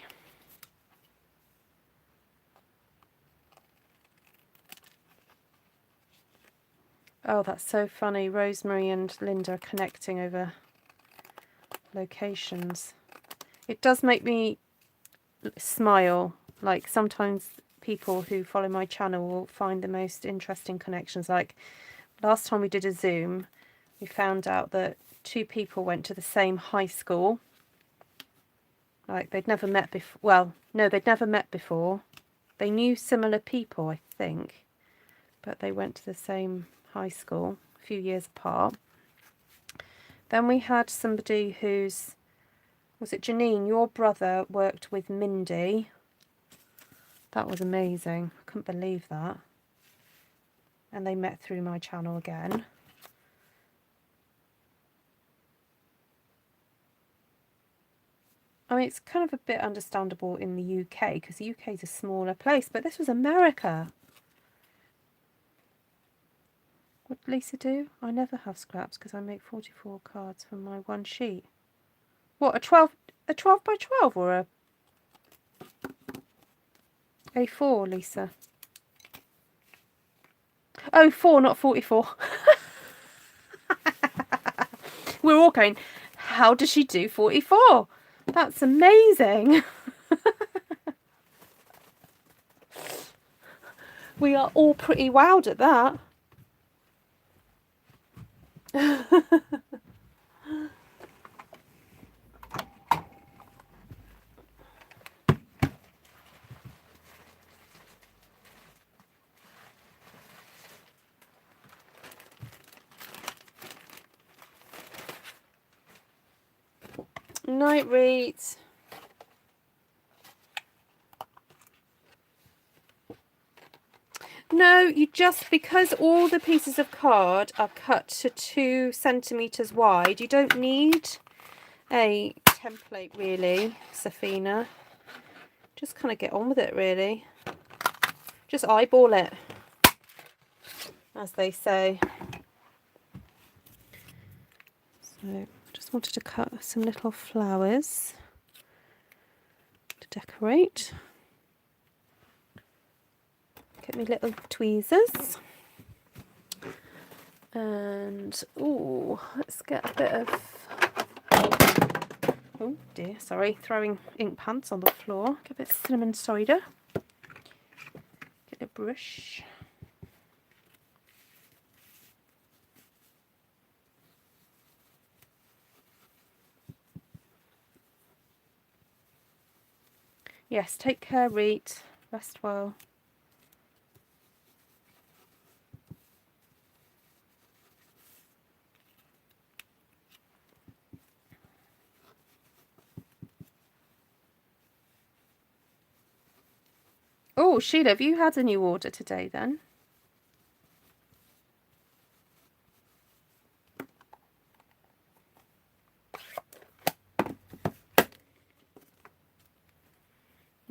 Oh, that's so funny. Rosemary and Linda are connecting over locations. It does make me smile. Like sometimes people who follow my channel will find the most interesting connections. Like last time we did a Zoom, we found out that two people went to the same high school. Like they'd never met before. Well, no, they'd never met before. They knew similar people, I think, but they went to the same high school a few years apart. Then we had somebody who's, was it Janine, your brother worked with Mindy. That was amazing. I couldn't believe that. And they met through my channel again. I mean, it's kind of a bit understandable in the UK because the UK is a smaller place, but this was America. What did Lisa do? I never have scraps because I make 44 cards from my one sheet. What, a 12 by 12 or a A4, Lisa? Oh, 4, not 44. We're all going, how does she do 44? That's amazing. We are all pretty wowed at that. Night reads. No, you just, because all the pieces of card are cut to 2 centimetres wide, you don't need a template really, Safina. Just kind of get on with it really. Just eyeball it, as they say. So just wanted to cut some little flowers to decorate. Get me little tweezers. And, ooh, let's get a bit of, oh dear, sorry, throwing ink pants on the floor. Get a bit of cinnamon cider. Get a brush. Yes, take care, Reet. Rest well. Oh, Sheila, have you had a new order today then?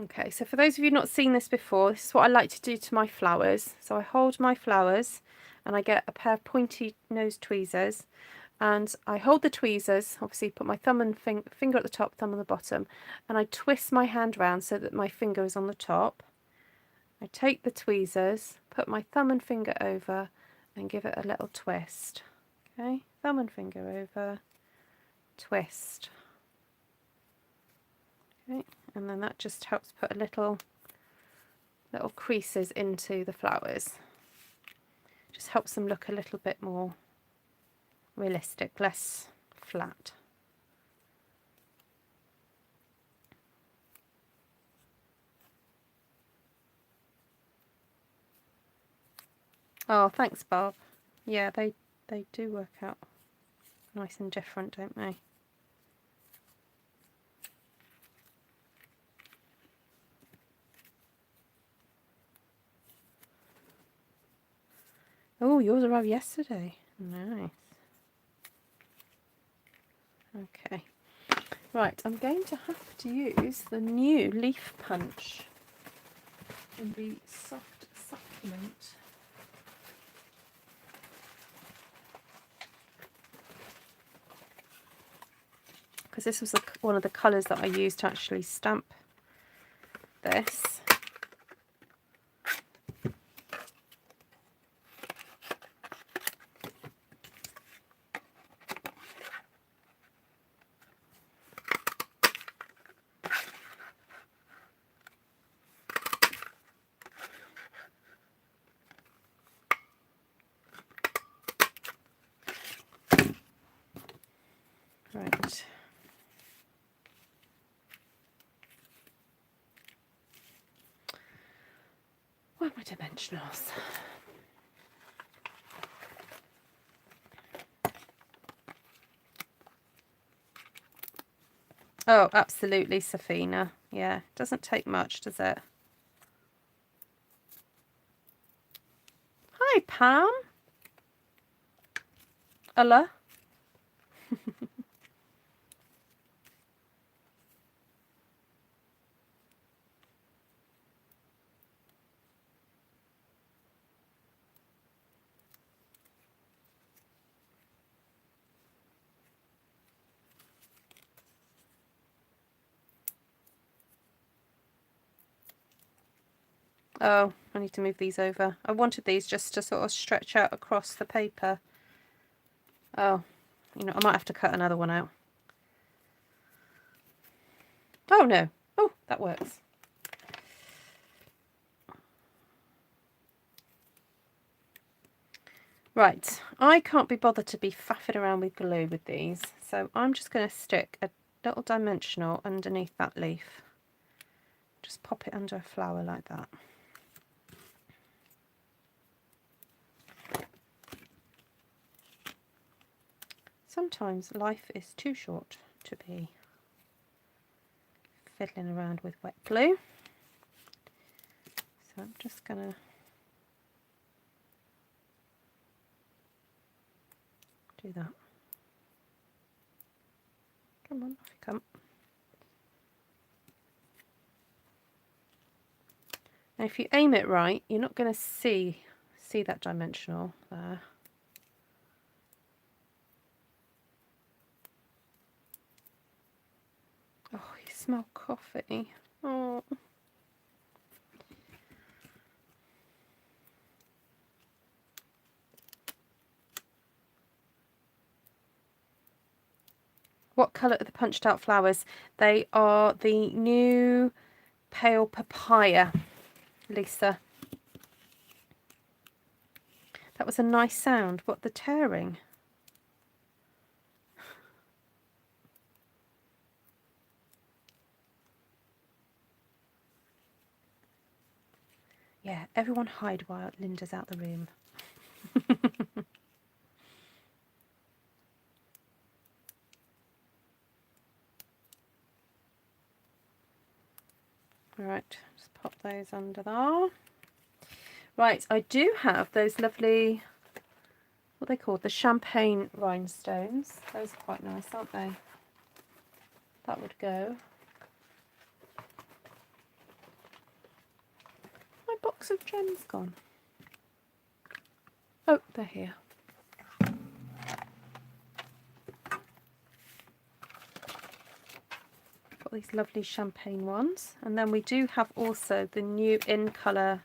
Okay, so for those of you not seen this before, this is what I like to do to my flowers. So I hold my flowers and I get a pair of pointy nose tweezers and I hold the tweezers, obviously put my thumb and finger at the top, thumb on the bottom, and I twist my hand round so that my finger is on the top. I take the tweezers, put my thumb and finger over and give it a little twist. Okay, thumb and finger over, twist. Okay, and then that just helps put a little creases into the flowers. Just helps them look a little bit more realistic, less flat. Oh, thanks, Bob. Yeah, they do work out nice and different, don't they? Oh, yours arrived yesterday. Nice. Okay. Right, I'm going to have to use the new leaf punch in the soft succulent. Because this was one of the colours that I used to actually stamp this. Right. Where are my dimensionals? Oh, absolutely, Safina. Yeah, doesn't take much, does it? Hi, Pam. Ella. Oh, I need to move these over. I wanted these just to sort of stretch out across the paper. Oh, you know, I might have to cut another one out. Oh, no. Oh, that works. Right, I can't be bothered to be faffing around with glue with these, so I'm just going to stick a little dimensional underneath that leaf. Just pop it under a flower like that. Sometimes life is too short to be fiddling around with wet glue. So I'm just going to do that. Come on, off you come. And if you aim it right, you're not going to see that dimensional there. Oh, you smell coffee. Oh. What colour are the punched out flowers? They are the new pale papaya, Lisa. That was a nice sound. What, the tearing? Yeah, everyone hide while Linda's out the room. Right, just pop those under there. Right, I do have those lovely, what are they called? The champagne rhinestones. Those are quite nice, aren't they? That would go. My box of gems gone. Oh, they're here. Got these lovely champagne ones, and then we do have also the new in colour,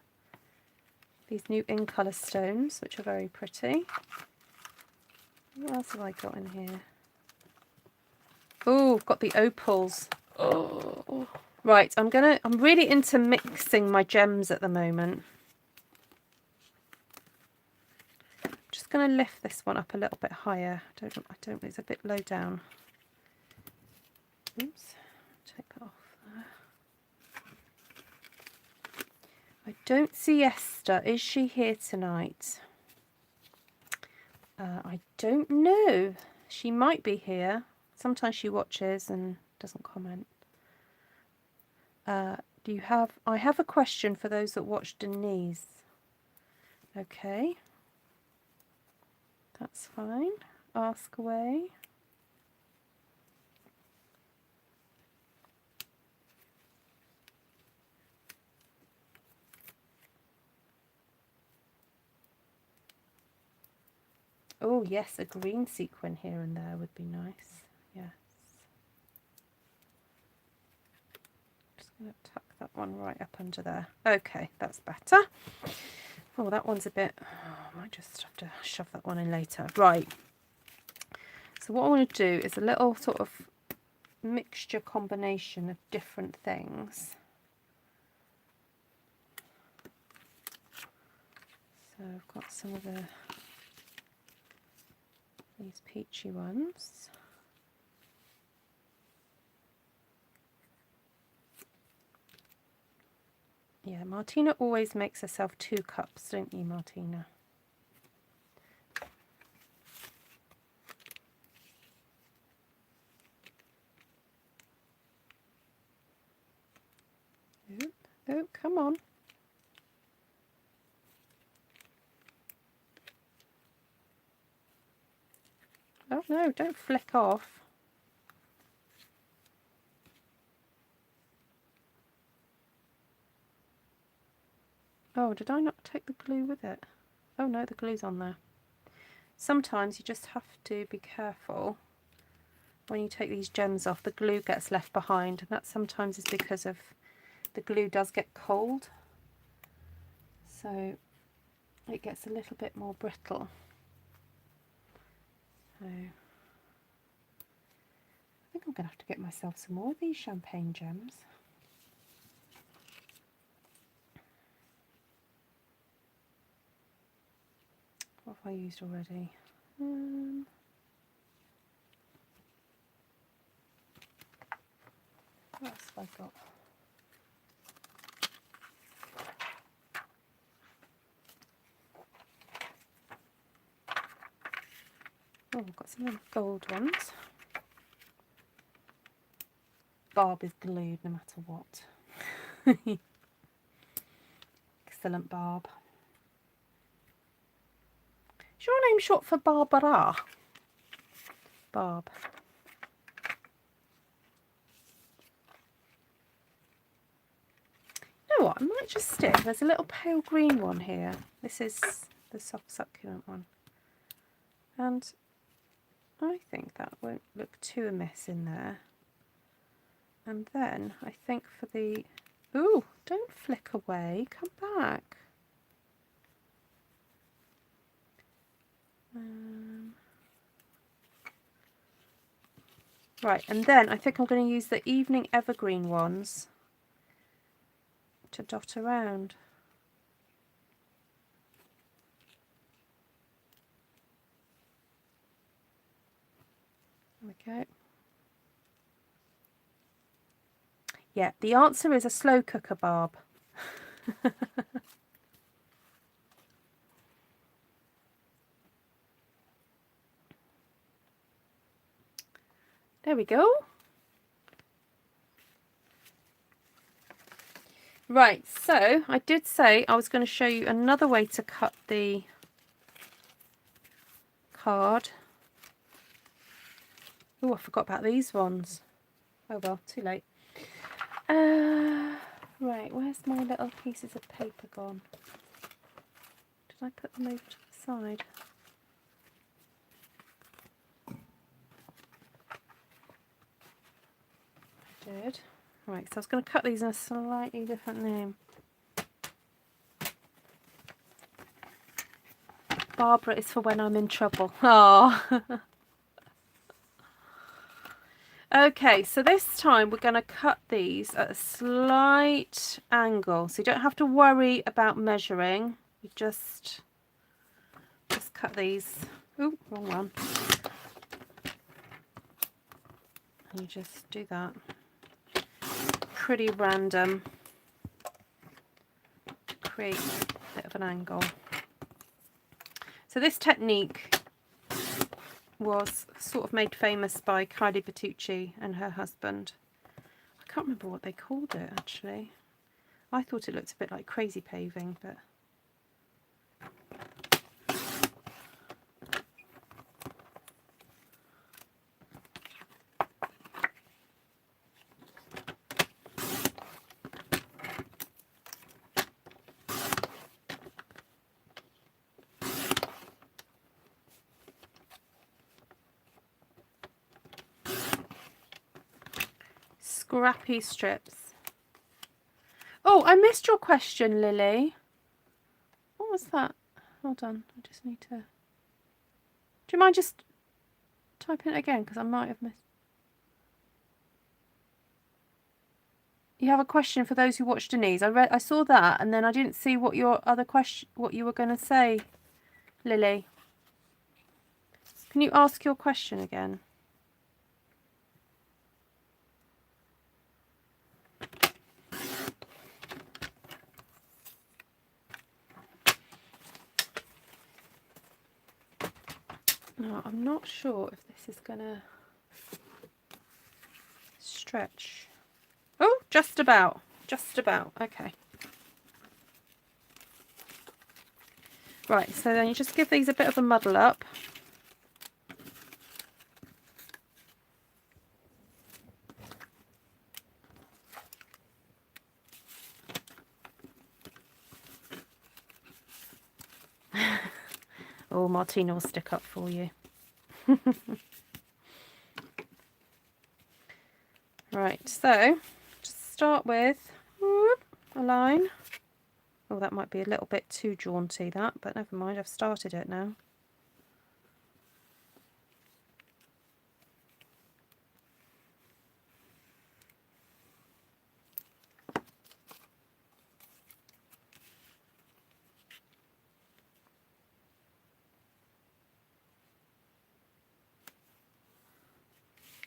these new in colour stones, which are very pretty. What else have I got in here? Oh, I've got the opals. Oh, right. I'm really into mixing my gems at the moment. Just going to lift this one up a little bit higher. I don't. It's a bit low down. Oops. Take that off there. I don't see Esther. Is she here tonight? I don't know. She might be here. Sometimes she watches and doesn't comment. Do you have... I have a question for those that watch Denise. Okay. That's fine. Ask away. Oh yes, a green sequin here and there would be nice. Yes. Just going to tuck that one right up under there. Okay, that's better. Oh, that one's a bit... Oh, I might just have to shove that one in later. Right. So what I want to do is a little sort of mixture combination of different things. So I've got some of these peachy ones. Yeah, Martina always makes herself 2 cups, don't you, Martina? Oh, oh, come on. Oh no, don't flick off. Oh, did I not take the glue with it? Oh no, the glue's on there. Sometimes you just have to be careful when you take these gems off. The glue gets left behind, and that sometimes is because of the glue does get cold, so it gets a little bit more brittle. So I think I'm going to have to get myself some more of these champagne gems. What have I used already? What else have I got? Oh, I've got some gold ones. Barb is glued no matter what. Excellent, Barb. Is your name short for Barbara? Barb. You know what? I might just stick. There's a little pale green one here. This is the soft succulent one. And I think that won't look too amiss in there. And then I think for the... Ooh, don't flick away. Come back. Right, and then I think I'm going to use the Evening Evergreen ones to dot around. There we go. Yeah, the answer is a slow cooker, Barb. There we go. Right, so I did say I was going to show you another way to cut the card. Oh, I forgot about these ones. Oh well, too late. Right, where's my little pieces of paper gone? Did I put them over to the side? I did. Right, so I was going to cut these in a slightly different name. Barbara is for when I'm in trouble. Oh. Okay, so this time we're going to cut these at a slight angle. So you don't have to worry about measuring. You just cut these. Ooh, wrong one. And you just do that. Pretty random. Create a bit of an angle. So this technique was sort of made famous by Kylie Bertucci and her husband. I can't remember what they called it actually. I thought it looked a bit like crazy paving, but scrappy strips. Oh, I missed your question, Lily. What was that? Hold on, I just need to... Do you mind just typing it again? Because I might have missed... You have a question for those who watched Denise. I saw that, and then I didn't see what your other question, what you were going to say, Lily. Can you ask your question again? No, I'm not sure if this is gonna stretch. Oh, just about. Just about. Okay. Right, so then you just give these a bit of a muddle up. Oh, Martina will stick up for you. Right, so just start with a line. Oh, that might be a little bit too jaunty, that, but never mind, I've started it now.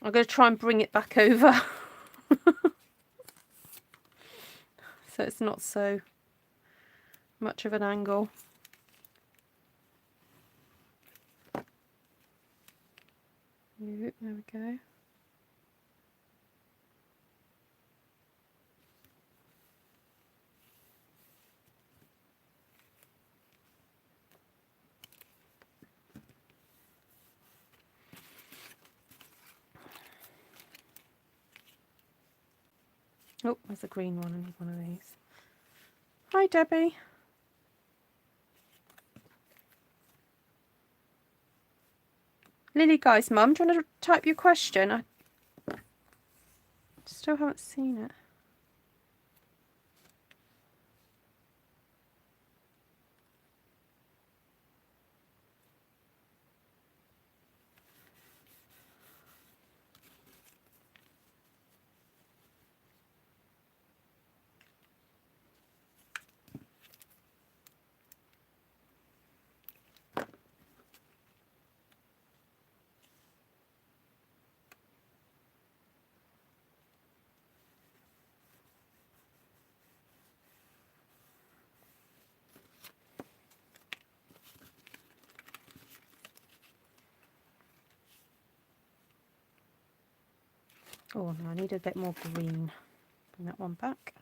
I'm going to try and bring it back over so it's not so much of an angle. There we go. Oh, there's a green one. I need one of these. Hi, Debbie. Lily Guy's mum, do you want to type your question? I still haven't seen it. Oh, no, I need a bit more green. Bring that one back.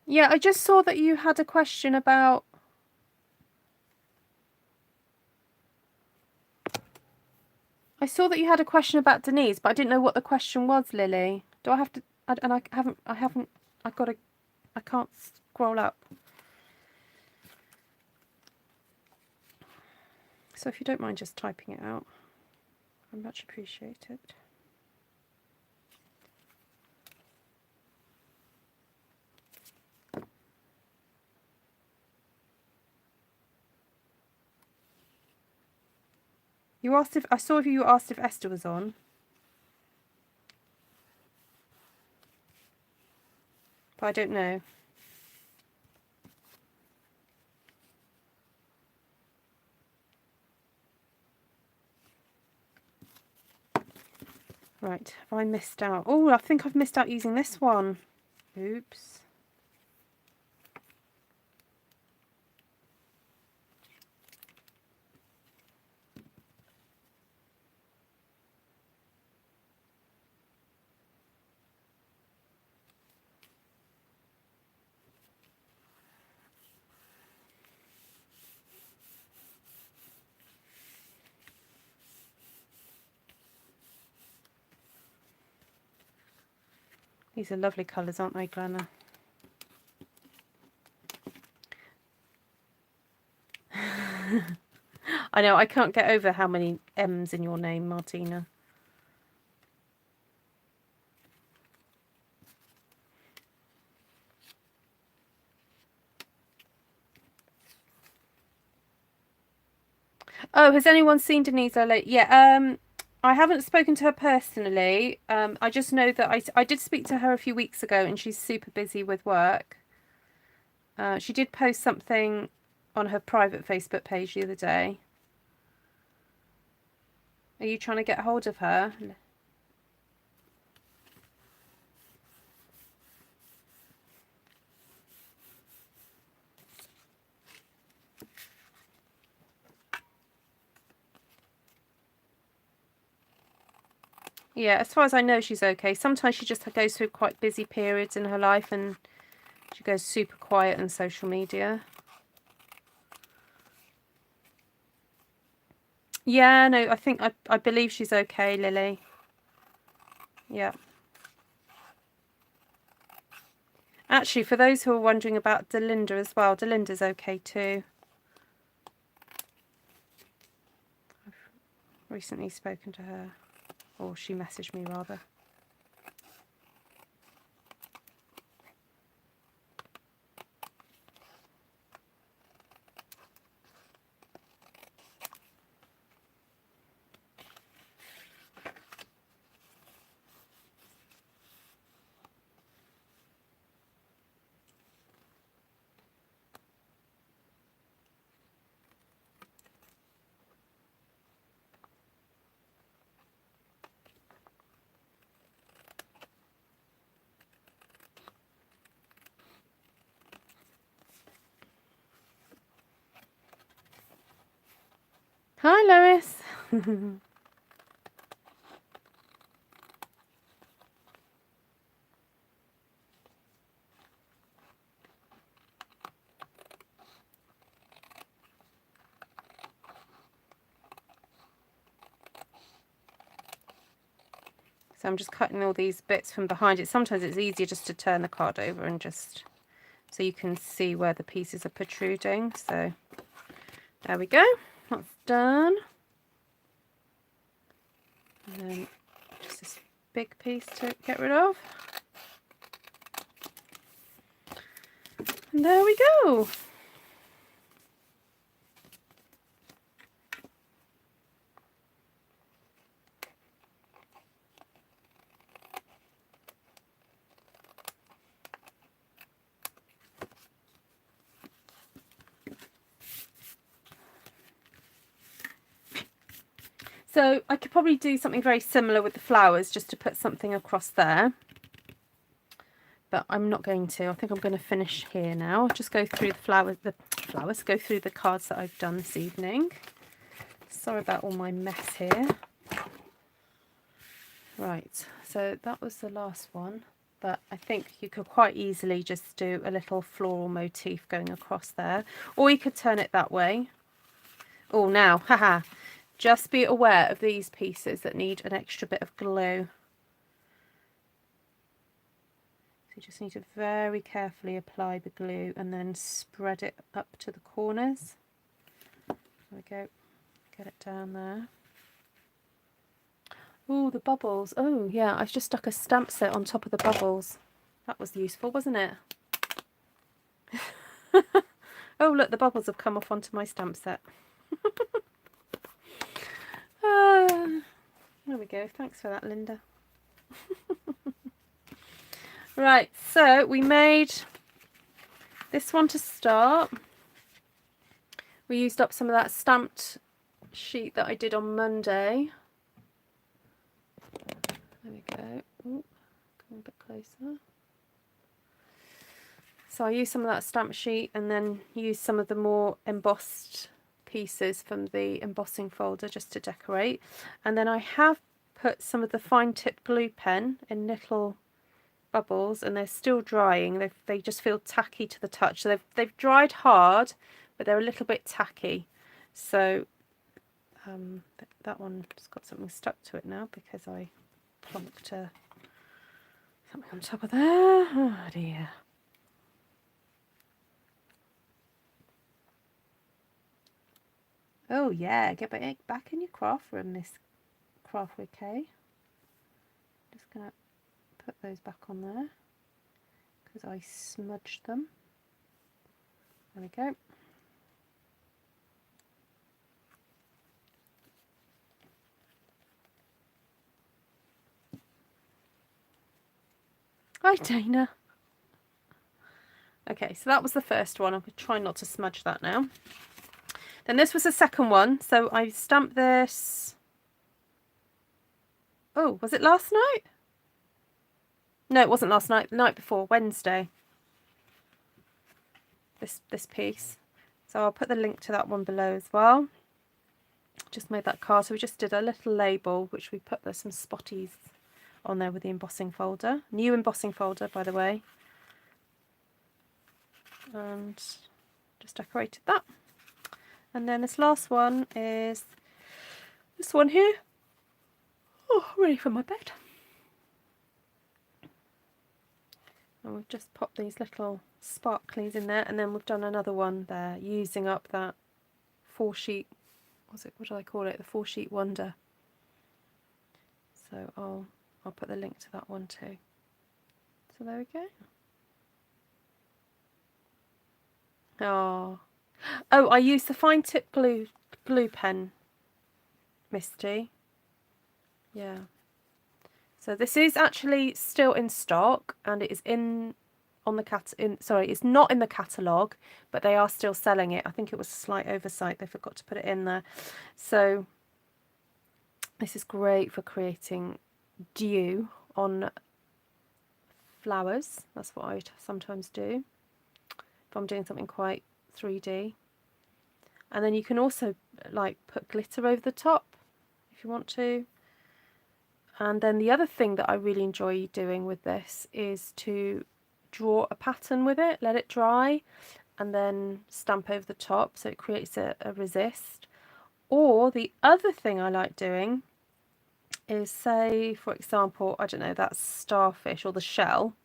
Yeah, I just saw that you had a question about... I saw that you had a question about Denise, but I didn't know what the question was, Lily. Do I have to... I can't scroll up. So if you don't mind just typing it out, I'd much appreciate it. You asked if... I saw if you asked if Esther was on. But I don't know. Right, have I missed out? Oh, I think I've missed out using this one. Oops. These are lovely colours, aren't they, Glenna? I know, I can't get over how many M's in your name, Martina. Oh, has anyone seen Denise? Yeah, I haven't spoken to her personally. I just know that I did speak to her a few weeks ago and she's super busy with work. She did post something on her private Facebook page the other day. Are you trying to get hold of her? Yeah, as far as I know, she's okay. Sometimes she just goes through quite busy periods in her life and she goes super quiet on social media. Yeah, no, I believe she's okay, Lily. Yeah. Actually, for those who are wondering about Delinda as well, Delinda's okay too. I've recently spoken to her, or she messaged me rather. Hi, Lois. So I'm just cutting all these bits from behind it. Sometimes it's easier just to turn the card over and just so you can see where the pieces are protruding. So there we go. That's done. And then just this big piece to get rid of. And there we go. So I could probably do something very similar with the flowers, just to put something across there. But I'm not going to. I think I'm going to finish here now. I'll just go through go through the cards that I've done this evening. Sorry about all my mess here. Right, so that was the last one. But I think you could quite easily just do a little floral motif going across there. Or you could turn it that way. Oh, now, haha. Just be aware of these pieces that need an extra bit of glue. So you just need to very carefully apply the glue and then spread it up to the corners. There we go. Get it down there. Oh, the bubbles. Oh, yeah, I've just stuck a stamp set on top of the bubbles. That was useful, wasn't it? Oh, look, the bubbles have come off onto my stamp set. There we go. Thanks for that, Linda. Right, so we made this one to start. We used up some of that stamped sheet that I did on Monday. There we go. Ooh, come a bit closer. So I used some of that stamp sheet and then used some of the more embossed pieces from the embossing folder just to decorate. And then I have put some of the fine tip glue pen in little bubbles, and they're still drying. They just feel tacky to the touch. So they've dried hard, but they're a little bit tacky. So that one's got something stuck to it now because I plonked something on top of there. Oh dear. Oh yeah, get back in your craft room, Miss Craftware K. Just gonna put those back on there because I smudged them. There we go. Hi Dana. Okay, so that was the first one. I'm going to try not to smudge that now. Then this was the second one. So I stamped this Oh, was it last night? No, it wasn't last night. The night before, Wednesday. This piece. So I'll put the link to that one below as well. Just made that card. So we just did a little label, which we put some spotties on there with the embossing folder. New embossing folder, by the way. And just decorated that. And then this last one is this one here. Oh, ready for my bed. And we've just popped these little sparklies in there, and then we've done another one there using up that 4-sheet, what do I call it, the 4-sheet wonder. So I'll put the link to that one too. So there we go. Oh, I used the fine tip glue pen, Misty. Yeah. So this is actually still in stock, and it is it's not in the catalogue, but they are still selling it. I think it was a slight oversight, they forgot to put it in there. So this is great for creating dew on flowers. That's what I sometimes do if I'm doing something quite 3D. And then you can also like put glitter over the top if you want to. And then the other thing that I really enjoy doing with this is to draw a pattern with it, let it dry, and then stamp over the top so it creates a resist. Or the other thing I like doing is, say, for example, I don't know, that starfish or the shell.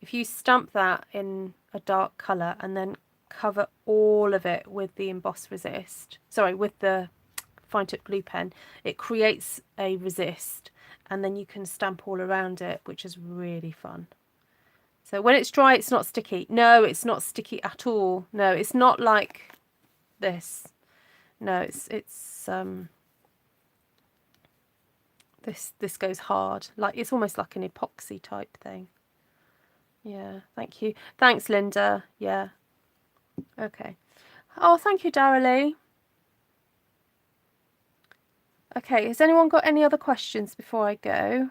If you stamp that in a dark colour and then cover all of it with the emboss resist, with the fine tip glue pen, it creates a resist. And then you can stamp all around it, which is really fun. So when it's dry, it's not sticky. No, it's not sticky at all. No, it's not like this. No, it's this goes hard. Like it's almost like an epoxy type thing. Yeah, thank you. Thanks, Linda. Yeah. Okay. Oh, thank you, Daralee. Okay, has anyone got any other questions before I go?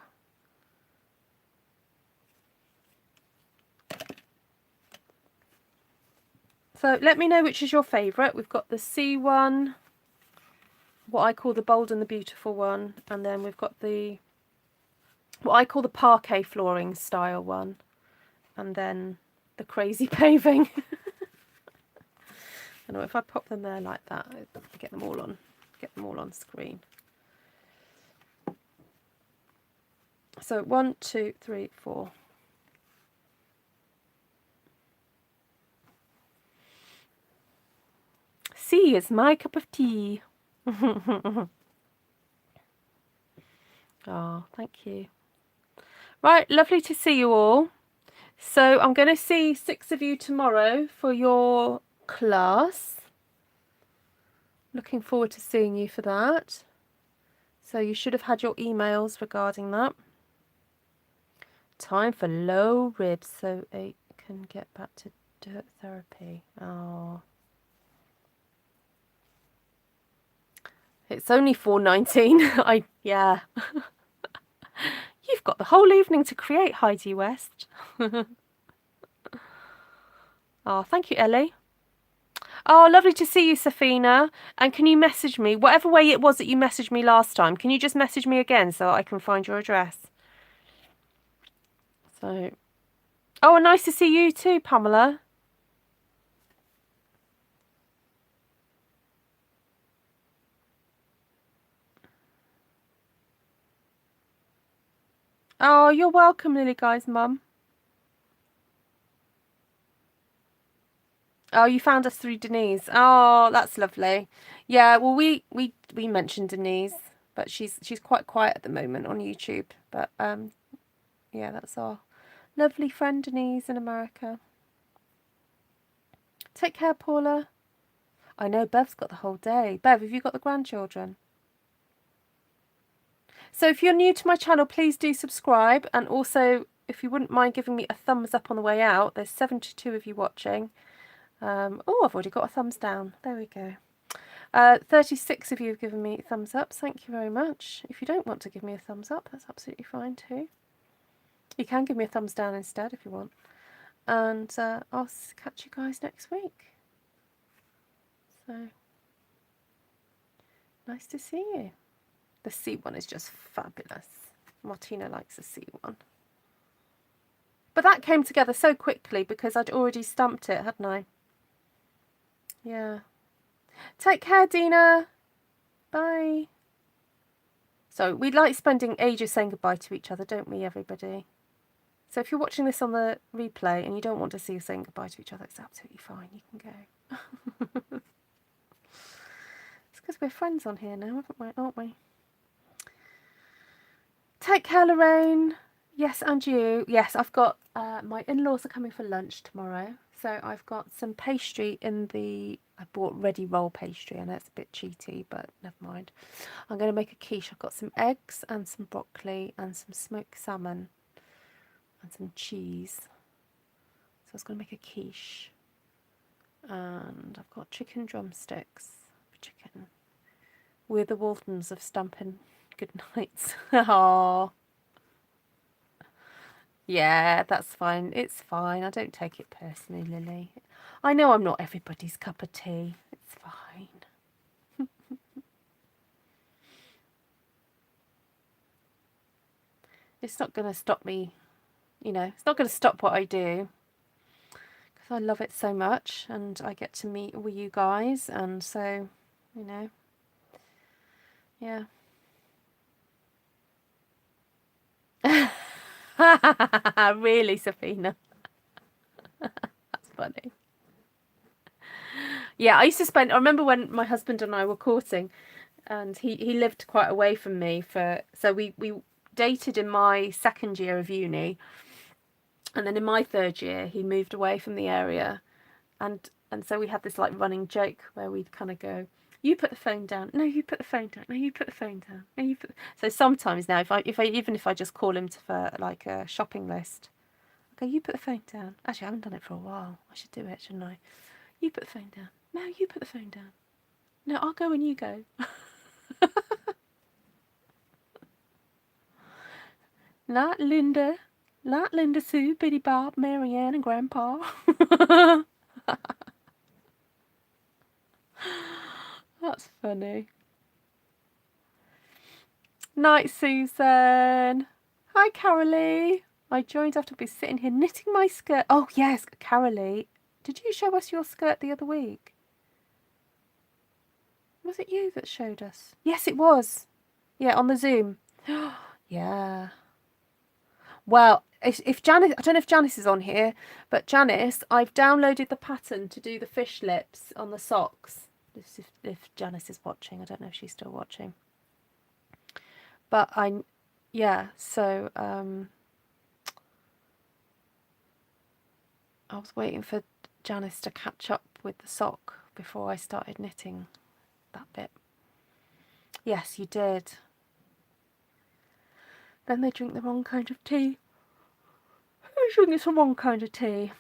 So let me know which is your favourite. We've got the C one, what I call the Bold and the Beautiful one, and then we've got the what I call the parquet flooring style one, and then the crazy paving. I know if I pop them there like that, get them all on screen. So 1, 2, 3, 4. C is my cup of tea. Oh, thank you. Right, lovely to see you all. So I'm going to see 6 of you tomorrow for your class. Looking forward to seeing you for that. So you should have had your emails regarding that. Time for low ribs so it can get back to dirt therapy. Oh. It's only $4.19. Yeah. You've got the whole evening to create, Heidi West. Oh, thank you, Ellie. Oh, lovely to see you, Safina. And can you message me, whatever way it was that you messaged me last time, can you just message me again so I can find your address? So, oh, and nice to see you too, Pamela. Oh, you're welcome, Lily Guy's mum. Oh, you found us through Denise. Oh, that's lovely. Yeah, well, we mentioned Denise, but she's quite quiet at the moment on YouTube. But yeah, that's our lovely friend Denise in America. Take care, Paula. I know Bev's got the whole day. Bev, have you got the grandchildren? So if you're new to my channel, please do subscribe. And also, if you wouldn't mind giving me a thumbs up on the way out. There's 72 of you watching. Oh, I've already got a thumbs down. There we go. 36 of you have given me thumbs up. Thank you very much. If you don't want to give me a thumbs up, that's absolutely fine too. You can give me a thumbs down instead if you want. And I'll catch you guys next week. So, nice to see you. The C one is just fabulous. Martina likes the C one. But that came together so quickly because I'd already stamped it, hadn't I? Yeah. Take care, Dina. Bye. So we like spending ages saying goodbye to each other, don't we, everybody? So if you're watching this on the replay and you don't want to see us saying goodbye to each other, it's absolutely fine. You can go. It's because we're friends on here now, aren't we? Take care, Lorraine. Yes, and you. Yes, I've got my in-laws are coming for lunch tomorrow. So I've got some pastry in the... I bought ready roll pastry. I know it's a bit cheaty, but never mind. I'm going to make a quiche. I've got some eggs and some broccoli and some smoked salmon and some cheese. So I was going to make a quiche. And I've got chicken drumsticks for chicken. We're the Waltons of Stampin' Good Nights. Aww. Yeah, that's fine. It's fine. I don't take it personally, Lily. I know I'm not everybody's cup of tea. It's fine. It's not going to stop me, you know, it's not going to stop what I do. Because I love it so much and I get to meet with you guys. And so, you know, yeah. Really, Safina? That's funny. Yeah, I used to spend... I remember when my husband and I were courting, and he lived quite away from me for... So we dated in my second year of uni, and then in my third year he moved away from the area, and so we had this like running joke where we'd kind of go, you put the phone down, no you put the phone down, no you put the phone down, no you put... So sometimes now if I even if I just call him for like a shopping list, okay, you put the phone down. Actually, I haven't done it for a while. I should do it, shouldn't I? You put the phone down. No, you put the phone down. No, I'll go when you go. Not Linda. Not Linda Sue, Biddy Bob, Marianne, and Grandpa. That's funny. Night, Susan. Hi, Carolee. I joined after we've been sitting here knitting my skirt. Oh, yes, Carolee. Did you show us your skirt the other week? Was it you that showed us? Yes, it was. Yeah, on the Zoom. Yeah. Well, if Janice, I don't know if Janice is on here, but Janice, I've downloaded the pattern to do the fish lips on the socks. If Janice is watching, I don't know if she's still watching. But yeah, so I was waiting for Janice to catch up with the sock before I started knitting that bit. Yes, you did. Then they drink the wrong kind of tea. Who's drinking the wrong kind of tea?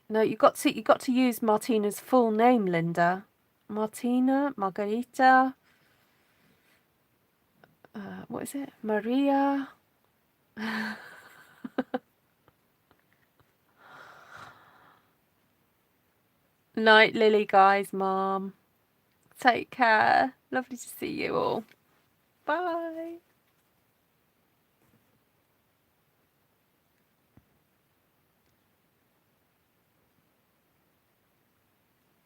No, you got to use Martina's full name, Linda. Martina, Margarita. What is it? Maria. Night, Lily, guys, Mom. Take care. Lovely to see you all. Bye.